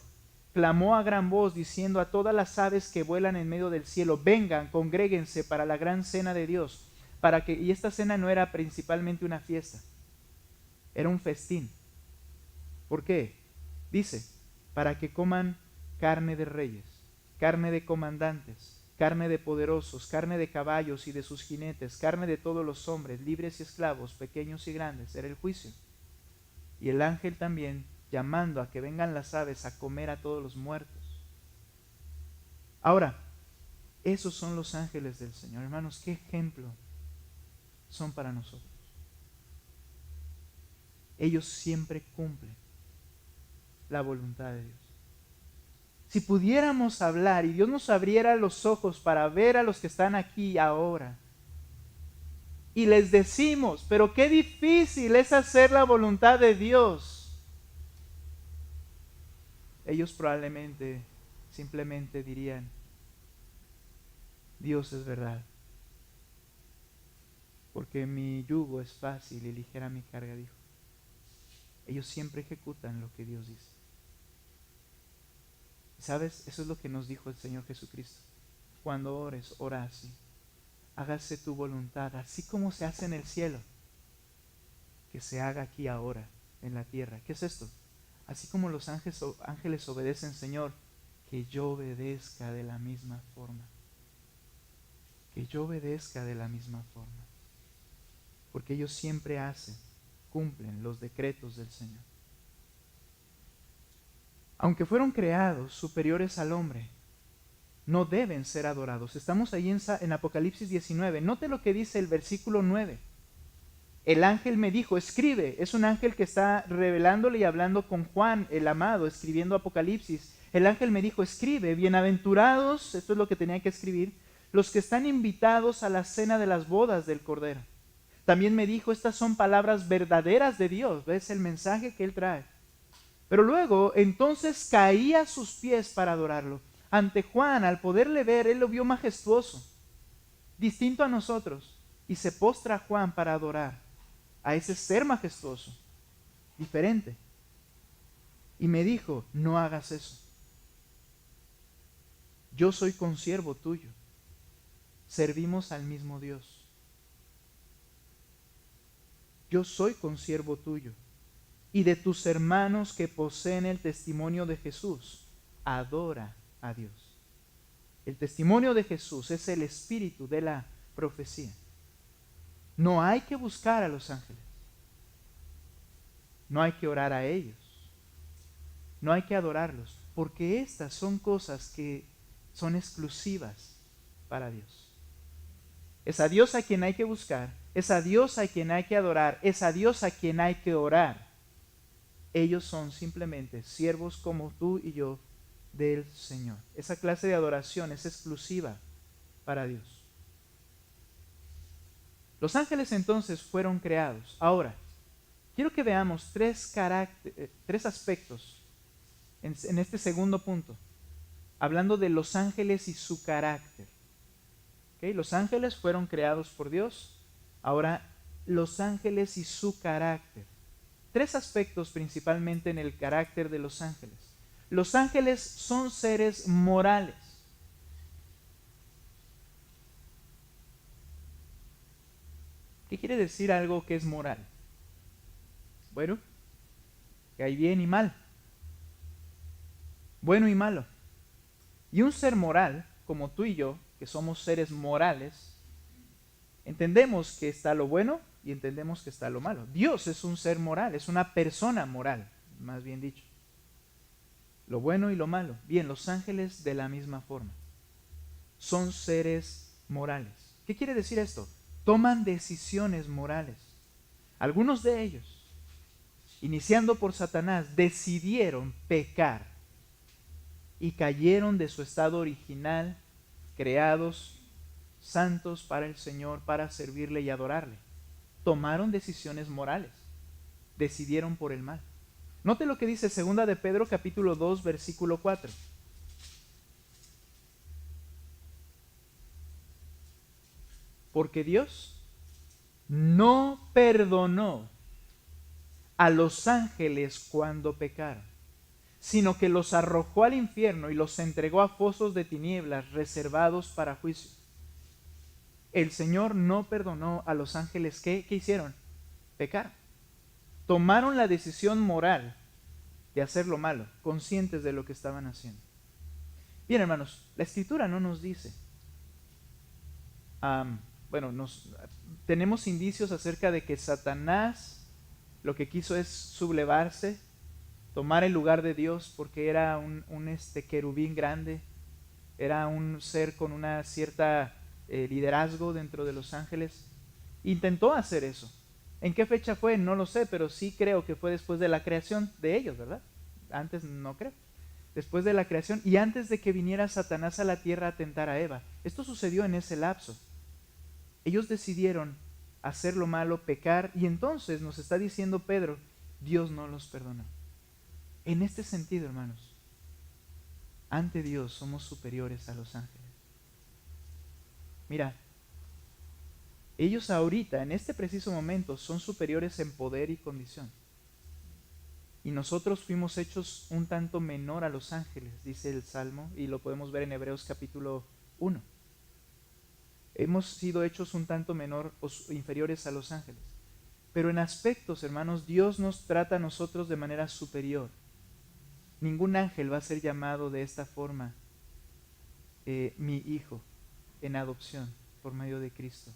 Clamó a gran voz diciendo a todas las aves que vuelan en medio del cielo, vengan, congréguense para la gran cena de Dios. Y esta cena no era principalmente una fiesta, era un festín. ¿Por qué? Dice, para que coman carne de reyes, carne de comandantes, carne de poderosos, carne de caballos y de sus jinetes, carne de todos los hombres, libres y esclavos, pequeños y grandes. Era el juicio. Y el ángel también llamando a que vengan las aves a comer a todos los muertos. Ahora, esos son los ángeles del Señor. Hermanos, qué ejemplo son para nosotros. Ellos siempre cumplen la voluntad de Dios. Si pudiéramos hablar y Dios nos abriera los ojos para ver a los que están aquí ahora, y les decimos, pero qué difícil es hacer la voluntad de Dios, ellos probablemente simplemente dirían, Dios es verdad, porque mi yugo es fácil y ligera mi carga, dijo. Ellos siempre ejecutan lo que Dios dice. ¿Sabes? Eso es lo que nos dijo el Señor Jesucristo. Cuando ores, ora así. Hágase tu voluntad, así como se hace en el cielo, que se haga aquí ahora, en la tierra. ¿Qué es esto? Así como los ángeles obedecen, Señor, que yo obedezca de la misma forma. Que yo obedezca de la misma forma. Porque ellos siempre cumplen los decretos del Señor. Aunque fueron creados superiores al hombre, no deben ser adorados. Estamos ahí en Apocalipsis 19. Note lo que dice el versículo 9. El ángel me dijo, escribe. Es un ángel que está revelándole y hablando con Juan, el amado, escribiendo Apocalipsis. El ángel me dijo, escribe, bienaventurados, esto es lo que tenía que escribir, los que están invitados a la cena de las bodas del Cordero. También me dijo, estas son palabras verdaderas de Dios. ¿Ves el mensaje que él trae? Pero luego, entonces caí a sus pies para adorarlo. Ante Juan, al poderle ver, él lo vio majestuoso, distinto a nosotros, y se postra Juan para adorar a ese ser majestuoso, diferente. Y me dijo, no hagas eso. Yo soy consiervo tuyo. Servimos al mismo Dios. Yo soy consiervo tuyo y de tus hermanos que poseen el testimonio de Jesús. Adora a Dios. El testimonio de Jesús es el espíritu de la profecía. No hay que buscar a los ángeles. No hay que orar a ellos. No hay que adorarlos, porque estas son cosas que son exclusivas para Dios. Es a Dios a quien hay que buscar, es a Dios a quien hay que adorar, es a Dios a quien hay que orar. Ellos son simplemente siervos como tú y yo del Señor. Esa clase de adoración es exclusiva para Dios. Los ángeles entonces fueron creados. Ahora, quiero que veamos tres aspectos en este segundo punto, hablando de los ángeles y su carácter. ¿Okay? Los ángeles fueron creados por Dios. Ahora, los ángeles y su carácter. Tres aspectos principalmente en el carácter de los ángeles. Los ángeles son seres morales. ¿Qué quiere decir algo que es moral? Bueno, que hay bien y mal, bueno y malo. Y un ser moral, como tú y yo, que somos seres morales, entendemos que está lo bueno y entendemos que está lo malo. Dios es un ser moral, es una persona moral, más bien dicho. Lo bueno y lo malo. Bien, los ángeles de la misma forma. Son seres morales. ¿Qué quiere decir esto? Toman decisiones morales. Algunos de ellos, iniciando por Satanás, decidieron pecar y cayeron de su estado original, creados, santos para el Señor, para servirle y adorarle. Tomaron decisiones morales, decidieron por el mal. Note lo que dice 2 de Pedro capítulo 2 versículo 4. Porque Dios no perdonó a los ángeles cuando pecaron, sino que los arrojó al infierno y los entregó a fosos de tinieblas reservados para juicio. El Señor no perdonó a los ángeles. ¿Qué hicieron? Pecaron. Tomaron la decisión moral de hacer lo malo, conscientes de lo que estaban haciendo. Bien, hermanos, la Escritura no nos dice. Tenemos indicios acerca de que Satanás lo que quiso es sublevarse, tomar el lugar de Dios, porque era un querubín grande, era un ser con una cierta liderazgo dentro de los ángeles. Intentó hacer eso. ¿En qué fecha fue? No lo sé, pero sí creo que fue después de la creación de ellos, ¿verdad? Antes no creo. Después de la creación y antes de que viniera Satanás a la tierra a tentar a Eva. Esto sucedió en ese lapso. Ellos decidieron hacer lo malo, pecar, y entonces nos está diciendo Pedro, Dios no los perdonó. En este sentido, hermanos, ante Dios somos superiores a los ángeles. Mira, ellos ahorita, en este preciso momento, son superiores en poder y condición. Y nosotros fuimos hechos un tanto menor a los ángeles, dice el Salmo, y lo podemos ver en Hebreos capítulo 1. Hemos sido hechos un tanto menor o inferiores a los ángeles. Pero en aspectos, hermanos, Dios nos trata a nosotros de manera superior. Ningún ángel va a ser llamado de esta forma mi hijo en adopción por medio de Cristo.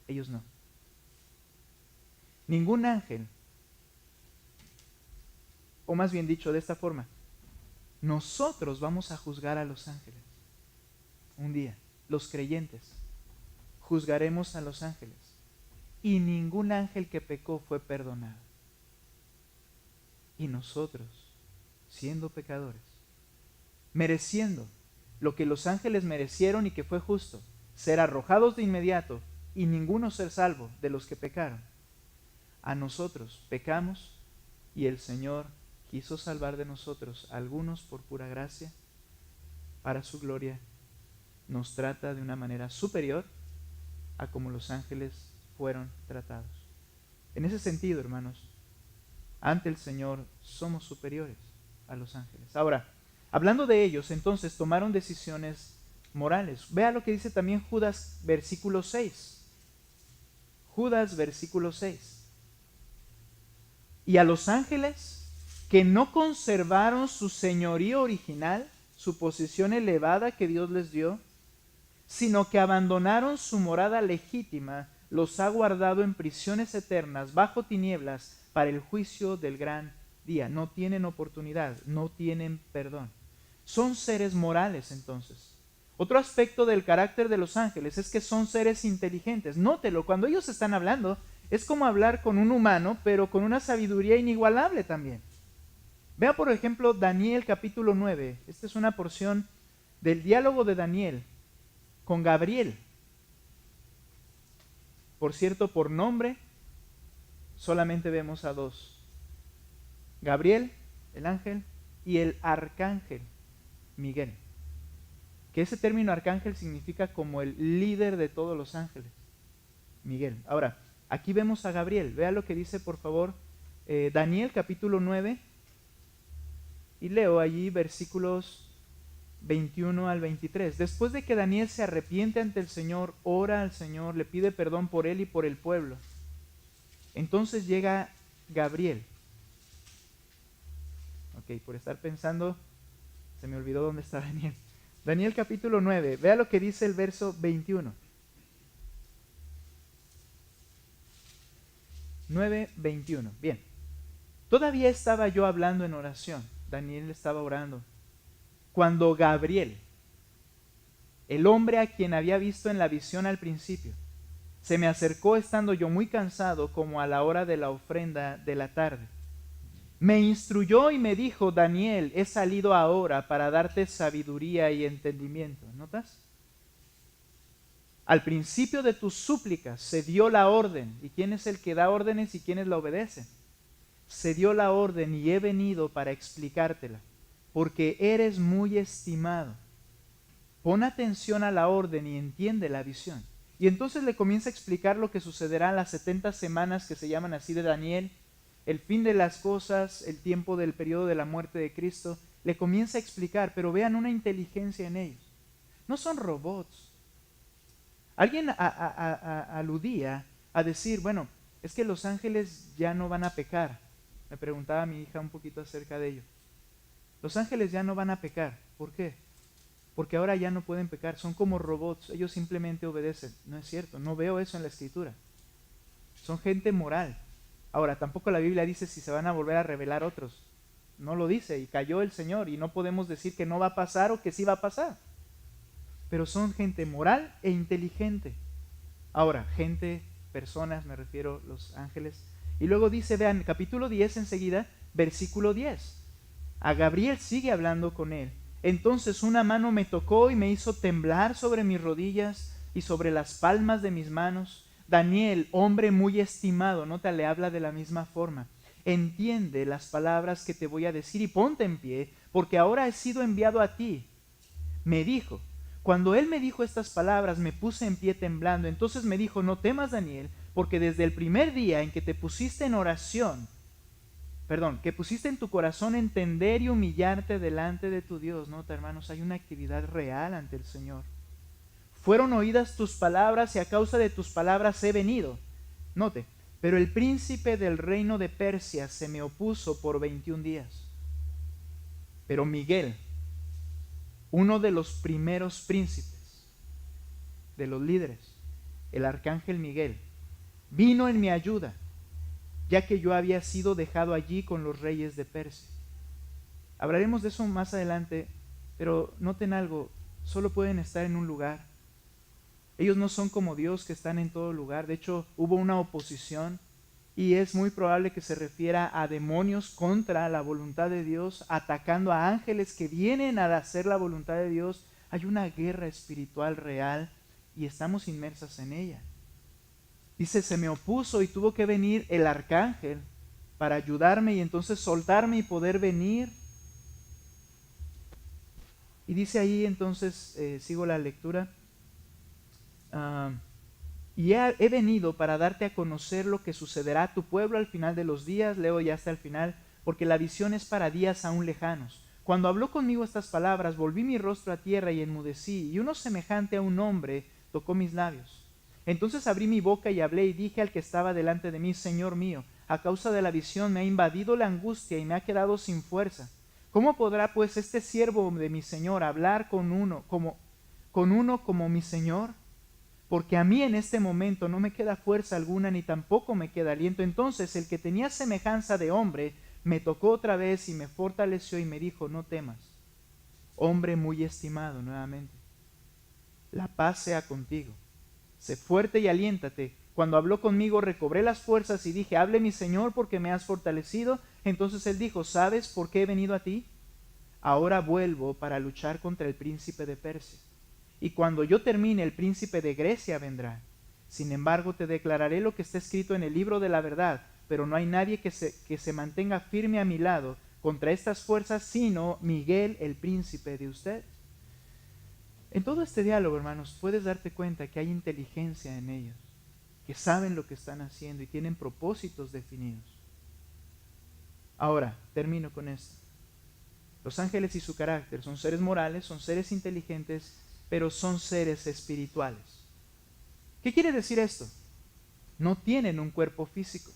Ellos no. Ningún ángel, o más bien dicho de esta forma, nosotros vamos a juzgar a los ángeles. Un día, los creyentes, juzgaremos a los ángeles. Y ningún ángel que pecó fue perdonado. Y nosotros, siendo pecadores, mereciendo lo que los ángeles merecieron y que fue justo, ser arrojados de inmediato y ninguno ser salvo de los que pecaron, a nosotros pecamos y el Señor quiso salvar de nosotros a algunos por pura gracia, para su gloria. Nos trata de una manera superior a como los ángeles fueron tratados. En ese sentido, hermanos, ante el Señor somos superiores a los ángeles. Ahora, hablando de ellos, entonces tomaron decisiones morales. Vea lo que dice también Judas versículo 6. Judas versículo 6. Y a los ángeles que no conservaron su señorío original, su posición elevada que Dios les dio, sino que abandonaron su morada legítima, los ha guardado en prisiones eternas, bajo tinieblas, para el juicio del gran día. No tienen oportunidad, no tienen perdón. Son seres morales entonces. Otro aspecto del carácter de los ángeles es que son seres inteligentes. Nótelo, cuando ellos están hablando, es como hablar con un humano, pero con una sabiduría inigualable también. Vea por ejemplo Daniel capítulo 9. Esta es una porción del diálogo de Daniel con Gabriel. Por cierto, por nombre, solamente vemos a dos. Gabriel, el ángel, y el arcángel, Miguel. Que ese término arcángel significa como el líder de todos los ángeles, Miguel. Ahora, Aquí vemos a Gabriel. Vea lo que dice, por favor, Daniel capítulo 9. Y leo allí versículos 21 al 23. Después de que Daniel se arrepiente ante el Señor, ora al Señor, le pide perdón por él y por el pueblo. Entonces llega Gabriel. Ok, por estar pensando, se me olvidó dónde está Daniel. Daniel capítulo 9, vea lo que dice el verso 21. 9:21. Bien. Todavía estaba yo hablando en oración. Daniel estaba orando. Cuando Gabriel, el hombre a quien había visto en la visión al principio, se me acercó estando yo muy cansado, como a la hora de la ofrenda de la tarde. Me instruyó y me dijo: Daniel, he salido ahora para darte sabiduría y entendimiento. ¿Notas? Al principio de tus súplicas se dio la orden. ¿Y quién es el que da órdenes y quiénes la obedecen? Se dio la orden y he venido para explicártela, porque eres muy estimado. Pon atención a la orden y entiende la visión. Y entonces le comienza a explicar lo que sucederá en las 70 semanas que se llaman así de Daniel, el fin de las cosas, el tiempo del periodo de la muerte de Cristo. Le comienza a explicar, pero vean una inteligencia en ellos. No son robots. Alguien aludía a decir, bueno, es que los ángeles ya no van a pecar. Me preguntaba mi hija un poquito acerca de ello. Los ángeles ya no van a pecar. ¿Por qué? Porque ahora ya no pueden pecar. Son como robots. Ellos simplemente obedecen. No es cierto. No veo eso en la Escritura. Son gente moral. Ahora, tampoco la Biblia dice si se van a volver a revelar otros. No lo dice. Y cayó el Señor. Y no podemos decir que no va a pasar o que sí va a pasar. Pero son gente moral e inteligente. Ahora, personas, me refiero los ángeles. Y luego dice, vean, capítulo 10 enseguida, versículo 10. A Gabriel sigue hablando con él. Entonces una mano me tocó y me hizo temblar sobre mis rodillas y sobre las palmas de mis manos. Daniel, hombre muy estimado, nota, le habla de la misma forma. Entiende las palabras que te voy a decir y ponte en pie, porque ahora he sido enviado a ti. Me dijo, cuando él me dijo estas palabras, me puse en pie temblando. Entonces me dijo, no temas, Daniel, porque desde el primer día en que te pusiste en oración, que pusiste en tu corazón entender y humillarte delante de tu Dios. Nota, hermanos, hay una actividad real ante el Señor. Fueron oídas tus palabras y a causa de tus palabras he venido. Note, pero el príncipe del reino de Persia se me opuso por 21 días. Pero Miguel, uno de los primeros príncipes, de los líderes, el arcángel Miguel, vino en mi ayuda, ya que yo había sido dejado allí con los reyes de Persia. Hablaremos de eso más adelante, pero noten algo, solo pueden estar en un lugar. Ellos no son como Dios, que están en todo lugar. De hecho, hubo una oposición y es muy probable que se refiera a demonios contra la voluntad de Dios, atacando a ángeles que vienen a hacer la voluntad de Dios. Hay una guerra espiritual real y estamos inmersas en ella. Dice, se me opuso y tuvo que venir el arcángel para ayudarme y entonces soltarme y poder venir. Y dice ahí entonces, sigo la lectura, y he venido para darte a conocer lo que sucederá a tu pueblo al final de los días. Leo ya hasta el final, porque la visión es para días aún lejanos. Cuando habló conmigo estas palabras, volví mi rostro a tierra y enmudecí, y uno semejante a un hombre tocó mis labios. Entonces abrí mi boca y hablé y dije al que estaba delante de mí, Señor mío, a causa de la visión me ha invadido la angustia y me ha quedado sin fuerza. ¿Cómo podrá pues este siervo de mi Señor hablar con uno como mi Señor? Porque a mí en este momento no me queda fuerza alguna, ni tampoco me queda aliento. Entonces el que tenía semejanza de hombre me tocó otra vez y me fortaleció y me dijo, no temas, hombre muy estimado. Nuevamente, la paz sea contigo, sé fuerte y aliéntate. Cuando habló conmigo recobré las fuerzas y dije, hable mi Señor porque me has fortalecido. Entonces él dijo, ¿sabes por qué he venido a ti? Ahora vuelvo para luchar contra el príncipe de Persia. Y cuando yo termine, el príncipe de Grecia vendrá. Sin embargo, te declararé lo que está escrito en el libro de la verdad, pero no hay nadie que se mantenga firme a mi lado contra estas fuerzas, sino Miguel, el príncipe de ustedes. En todo este diálogo, hermanos, puedes darte cuenta que hay inteligencia en ellos. que saben lo que están haciendo y tienen propósitos definidos. Ahora, termino con esto. Los ángeles y su carácter son seres morales, son seres inteligentes, pero son seres espirituales. ¿Qué quiere decir esto? No tienen un cuerpo físico.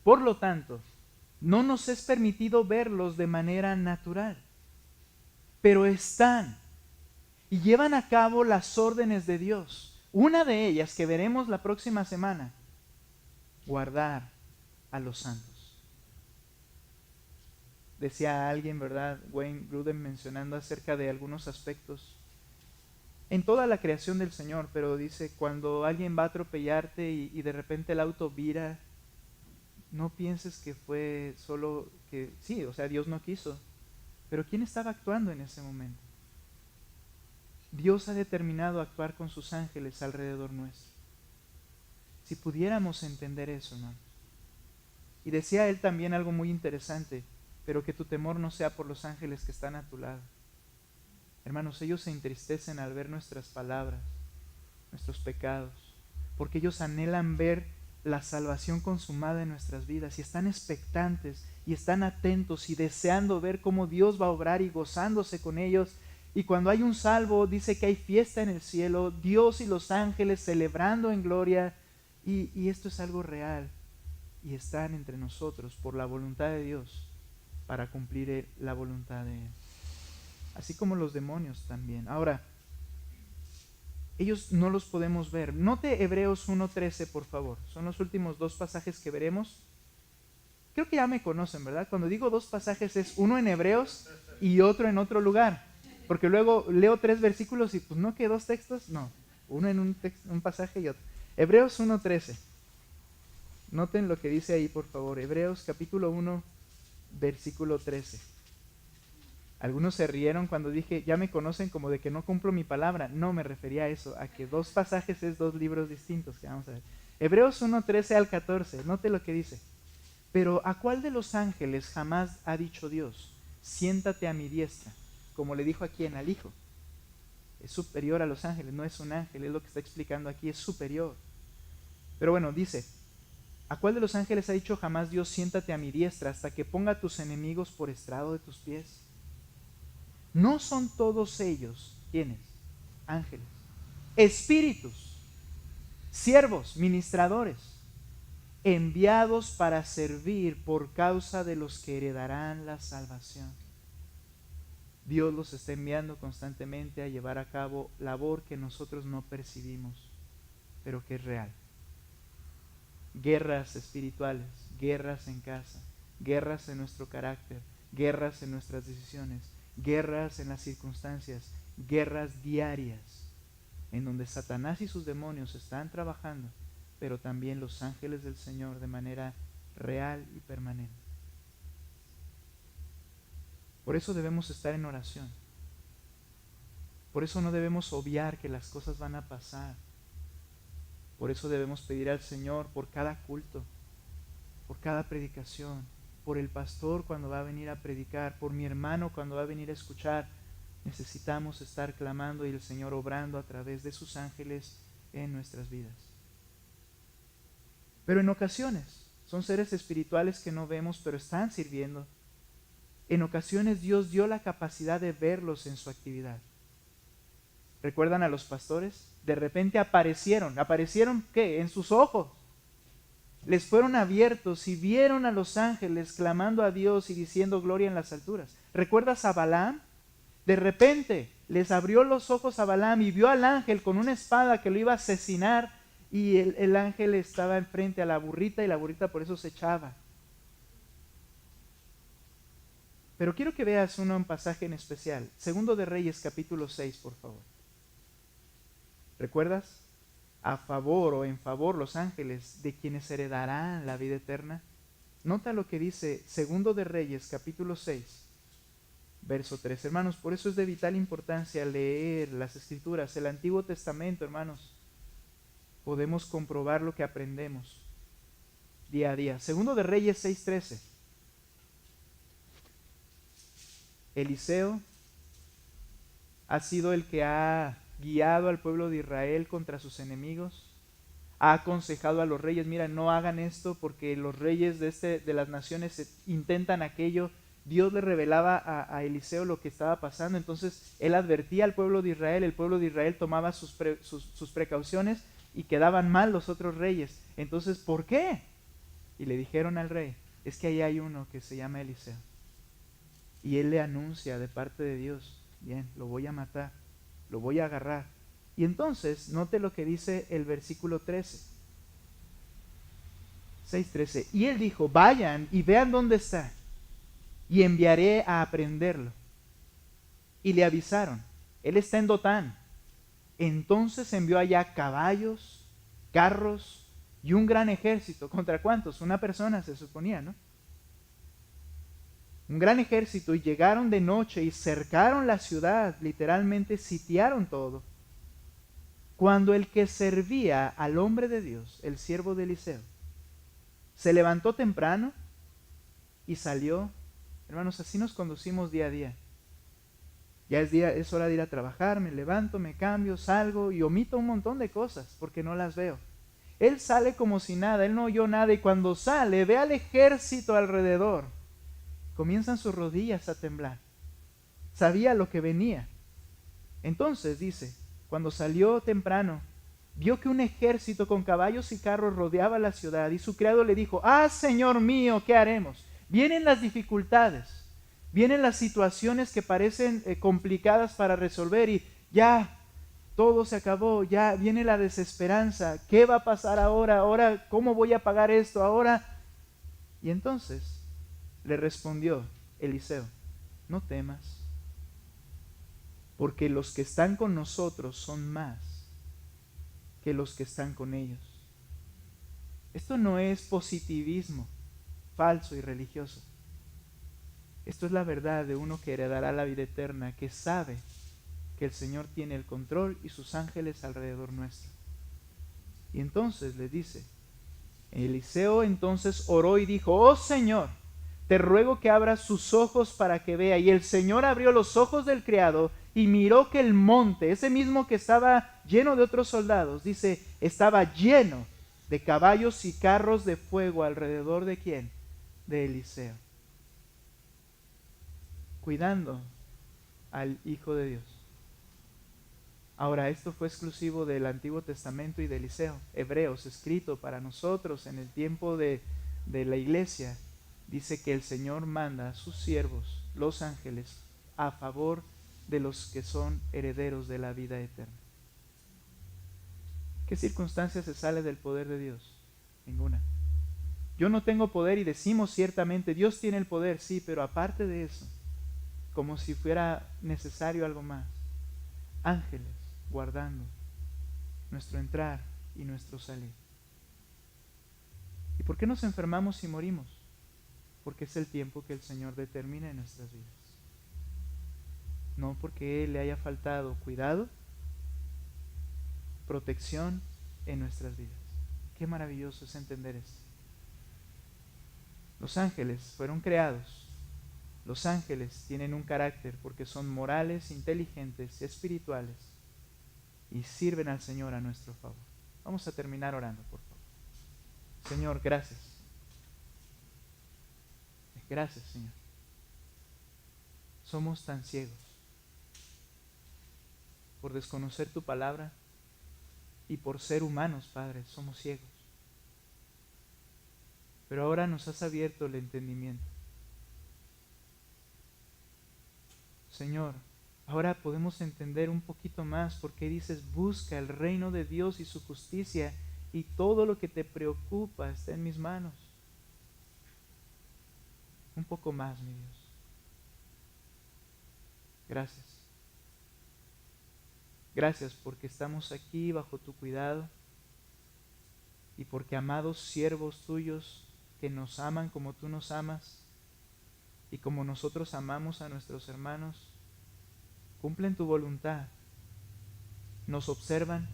Por lo tanto, no nos es permitido verlos de manera natural, pero están y llevan a cabo las órdenes de Dios. Una de ellas que veremos la próxima semana, guardar a los santos. Decía alguien, ¿verdad? Wayne Grudem, mencionando acerca de algunos aspectos en toda la creación del Señor, pero dice, cuando alguien va a atropellarte y de repente el auto vira, no pienses que fue solo que, sí, o sea, Dios no quiso, pero ¿quién estaba actuando en ese momento? Dios ha determinado actuar con sus ángeles alrededor nuestro. Si pudiéramos entender eso, hermano. Y decía él también algo muy interesante, pero que tu temor no sea por los ángeles que están a tu lado. Hermanos, ellos se entristecen al ver nuestras palabras, nuestros pecados, porque ellos anhelan ver la salvación consumada en nuestras vidas y están expectantes y están atentos y deseando ver cómo Dios va a obrar y gozándose con ellos. Y cuando hay un salvo, dice que hay fiesta en el cielo, Dios y los ángeles celebrando en gloria, y esto es algo real, y están entre nosotros por la voluntad de Dios para cumplir la voluntad de Él. Así como los demonios también. Ahora, ellos no los podemos ver. Note Hebreos 1:13, por favor. Son los últimos dos pasajes que veremos. Creo que ya me conocen, ¿verdad? Cuando digo dos pasajes es uno en Hebreos y otro en otro lugar. Porque luego leo 3 versículos y pues no que 2 textos, no. Uno en un pasaje y otro. Hebreos 1:13. Noten lo que dice ahí, por favor. Hebreos capítulo 1, versículo 13. Algunos se rieron cuando dije, ya me conocen como de que no cumplo mi palabra. No me refería a eso, a que 2 pasajes es 2 libros distintos que vamos a ver. Hebreos 1:13 al 14, note lo que dice. Pero ¿a cuál de los ángeles jamás ha dicho Dios, siéntate a mi diestra? Como le dijo aquí al Hijo. Es superior a los ángeles, no es un ángel, es lo que está explicando aquí, es superior. Pero bueno, dice, ¿a cuál de los ángeles ha dicho jamás Dios, siéntate a mi diestra hasta que ponga a tus enemigos por estrado de tus pies? ¿No son todos ellos, ¿quiénes? Ángeles, espíritus, siervos, ministradores, enviados para servir por causa de los que heredarán la salvación? Dios los está enviando constantemente a llevar a cabo labor que nosotros no percibimos, pero que es real. Guerras espirituales, guerras en casa, guerras en nuestro carácter, guerras en nuestras decisiones, guerras en las circunstancias, guerras diarias, en donde Satanás y sus demonios están trabajando, pero también los ángeles del Señor de manera real y permanente. Por eso debemos estar en oración. Por eso no debemos obviar que las cosas van a pasar. Por eso debemos pedir al Señor por cada culto, por cada predicación, por el pastor cuando va a venir a predicar, por mi hermano cuando va a venir a escuchar. Necesitamos estar clamando y el Señor obrando a través de sus ángeles en nuestras vidas. Pero en ocasiones son seres espirituales que no vemos, pero están sirviendo. En ocasiones Dios dio la capacidad de verlos en su actividad. ¿Recuerdan a los pastores? De repente aparecieron. ¿Aparecieron qué? En sus ojos. Les fueron abiertos y vieron a los ángeles clamando a Dios y diciendo gloria en las alturas. ¿Recuerdas a Balaam? De repente les abrió los ojos a Balaam y vio al ángel con una espada que lo iba a asesinar, y el ángel estaba enfrente a la burrita y la burrita por eso se echaba. Pero quiero que veas un pasaje en especial. Segundo de Reyes capítulo 6, por favor. ¿Recuerdas? A favor o en favor los ángeles de quienes heredarán la vida eterna. Nota lo que dice Segundo de Reyes capítulo 6, verso 3. Hermanos, por eso es de vital importancia leer las Escrituras, el Antiguo Testamento, hermanos. Podemos comprobar lo que aprendemos día a día. Segundo de Reyes 6:13. Eliseo ha sido el que ha guiado al pueblo de Israel contra sus enemigos. Ha aconsejado a los reyes, mira, no hagan esto porque los reyes de las naciones intentan aquello. Dios le revelaba a Eliseo lo que estaba pasando, entonces él advertía al pueblo de Israel, el pueblo de Israel tomaba sus precauciones y quedaban mal los otros reyes. Entonces, ¿por qué? Y le dijeron al rey, es que ahí hay uno que se llama Eliseo. Y él le anuncia de parte de Dios, bien, lo voy a matar, lo voy a agarrar. Y entonces, note lo que dice el versículo 13. 6:13. Y él dijo, vayan y vean dónde está, y enviaré a aprenderlo. Y le avisaron, él está en Dotán. Entonces envió allá caballos, carros y un gran ejército. ¿Contra cuántos? Una persona se suponía, ¿no? Un gran ejército, y llegaron de noche y cercaron la ciudad, literalmente sitiaron todo. Cuando el que servía al hombre de Dios, el siervo de Eliseo, se levantó temprano y salió. Hermanos, así nos conducimos día a día. Ya es hora de ir a trabajar, me levanto, me cambio, salgo y omito un montón de cosas porque no las veo. Él sale como si nada, él no oyó nada, y cuando sale ve al ejército alrededor. Comienzan sus rodillas a temblar. Sabía lo que venía. Entonces dice, cuando salió temprano, vio que un ejército con caballos y carros rodeaba la ciudad, y su criado le dijo, Señor mío, ¿qué haremos? Vienen las dificultades, vienen las situaciones que parecen complicadas para resolver, y ya todo se acabó, ya viene la desesperanza. ¿Qué va a pasar ahora? Ahora, ¿cómo voy a pagar esto ahora? Y entonces le respondió Eliseo, no temas, porque los que están con nosotros son más que los que están con ellos. Esto no es positivismo falso y religioso. Esto es la verdad de uno que heredará la vida eterna, que sabe que el Señor tiene el control y sus ángeles alrededor nuestro. Y entonces le dice, Eliseo entonces oró y dijo, oh Señor, te ruego que abras sus ojos para que vea. Y el Señor abrió los ojos del criado y miró que el monte, ese mismo que estaba lleno de otros soldados, dice, estaba lleno de caballos y carros de fuego alrededor de ¿quién? De Eliseo. Cuidando al Hijo de Dios. Ahora, esto fue exclusivo del Antiguo Testamento y de Eliseo. Hebreos, escrito para nosotros en el tiempo de la iglesia, dice que el Señor manda a sus siervos, los ángeles, a favor de los que son herederos de la vida eterna. ¿Qué circunstancia se sale del poder de Dios? Ninguna. Yo no tengo poder y decimos ciertamente, Dios tiene el poder, sí, pero aparte de eso, como si fuera necesario algo más, ángeles guardando nuestro entrar y nuestro salir. ¿Y por qué nos enfermamos y morimos? Porque es el tiempo que el Señor determina en nuestras vidas. No porque le haya faltado cuidado, protección en nuestras vidas. Qué maravilloso es entender esto. Los ángeles fueron creados. Los ángeles tienen un carácter porque son morales, inteligentes, espirituales, y sirven al Señor a nuestro favor. Vamos a terminar orando, por favor. Señor, gracias. Gracias, Señor. Somos tan ciegos por desconocer tu palabra y por ser humanos, Padre, somos ciegos. Pero ahora nos has abierto el entendimiento. Señor, ahora podemos entender un poquito más por qué dices, busca el reino de Dios y su justicia, y todo lo que te preocupa está en mis manos. Un poco más, mi Dios. Gracias. Gracias porque estamos aquí bajo tu cuidado, y porque, amados siervos tuyos que nos aman como tú nos amas y como nosotros amamos a nuestros hermanos, cumplen tu voluntad, nos observan,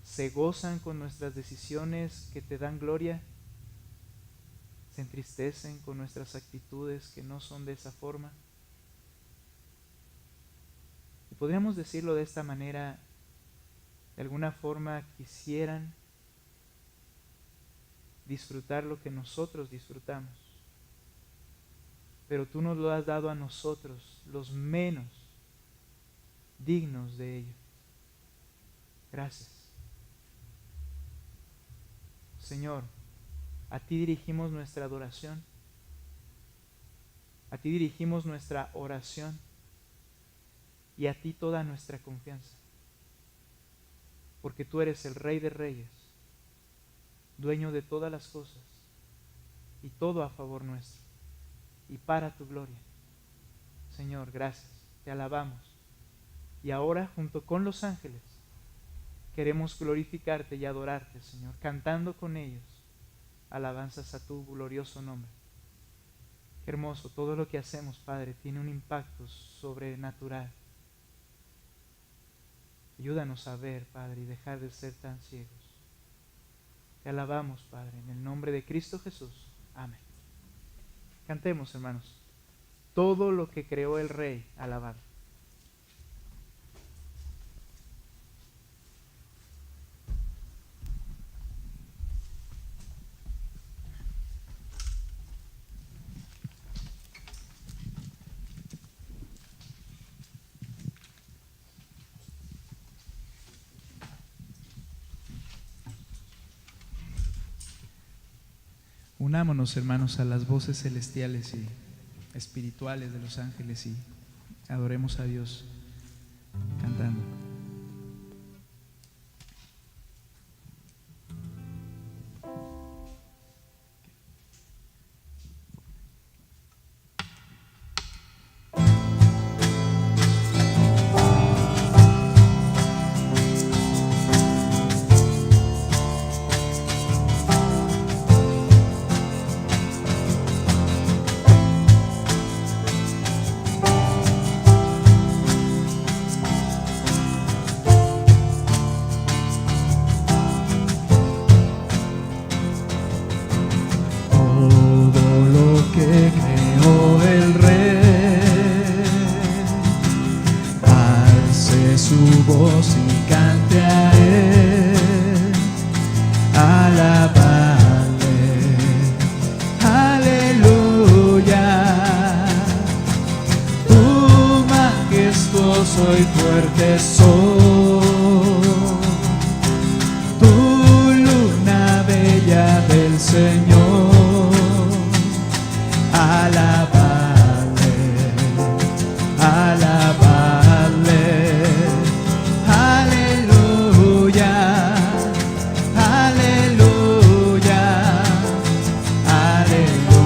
se gozan con nuestras decisiones que te dan gloria, se entristecen con nuestras actitudes que no son de esa forma. podríamos decirlo de esta manera, de alguna forma quisieran disfrutar lo que nosotros disfrutamos, pero tú nos lo has dado a nosotros, los menos dignos de ello. Gracias. Señor, a ti dirigimos nuestra adoración, a ti dirigimos nuestra oración y a ti toda nuestra confianza, porque tú eres el Rey de Reyes, dueño de todas las cosas y todo a favor nuestro y para tu gloria. Señor, gracias, te alabamos. Y ahora, junto con los ángeles, queremos glorificarte y adorarte, Señor, cantando con ellos alabanzas a tu glorioso nombre. Qué hermoso, todo lo que hacemos, Padre, tiene un impacto sobrenatural. Ayúdanos a ver, Padre, y dejar de ser tan ciegos. Te alabamos, Padre, en el nombre de Cristo Jesús. Amén. Cantemos, hermanos. Todo lo que creó el Rey, alabad. Unámonos, hermanos, a las voces celestiales y espirituales de los ángeles y adoremos a Dios cantando. Soy fuerte soy, tu luna bella del Señor, alabadle, alabadle, aleluya, aleluya, aleluya.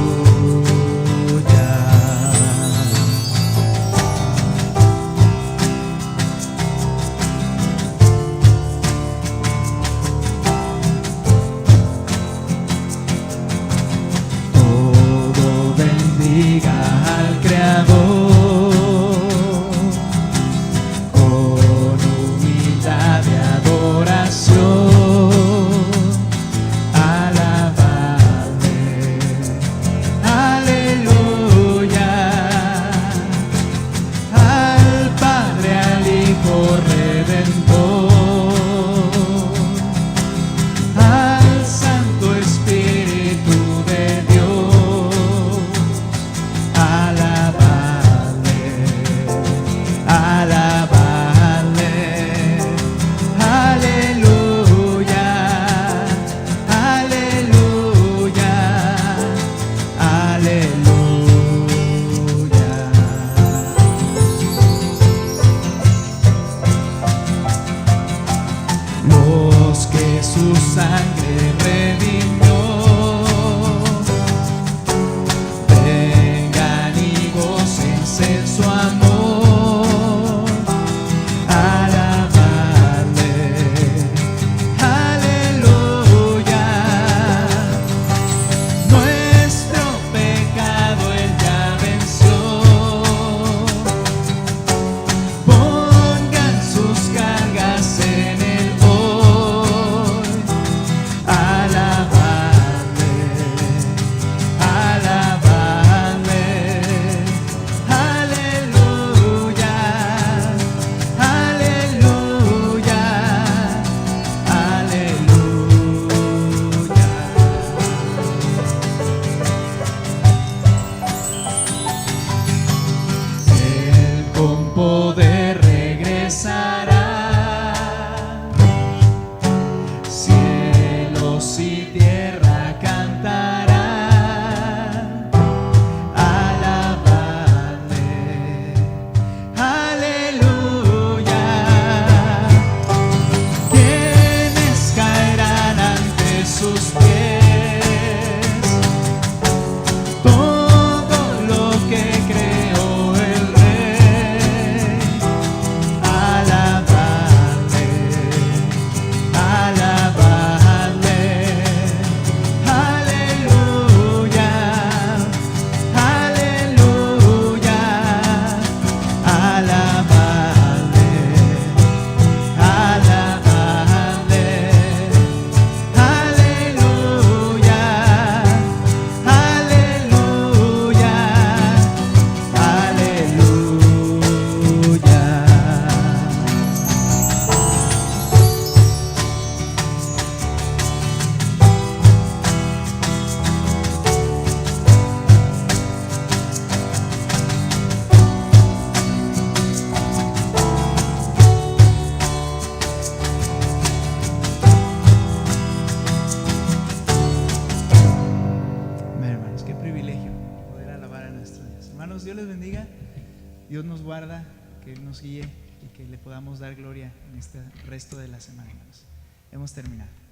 Dios nos guarda, que Él nos guíe y que le podamos dar gloria en este resto de la semana, hermanos. Hemos terminado.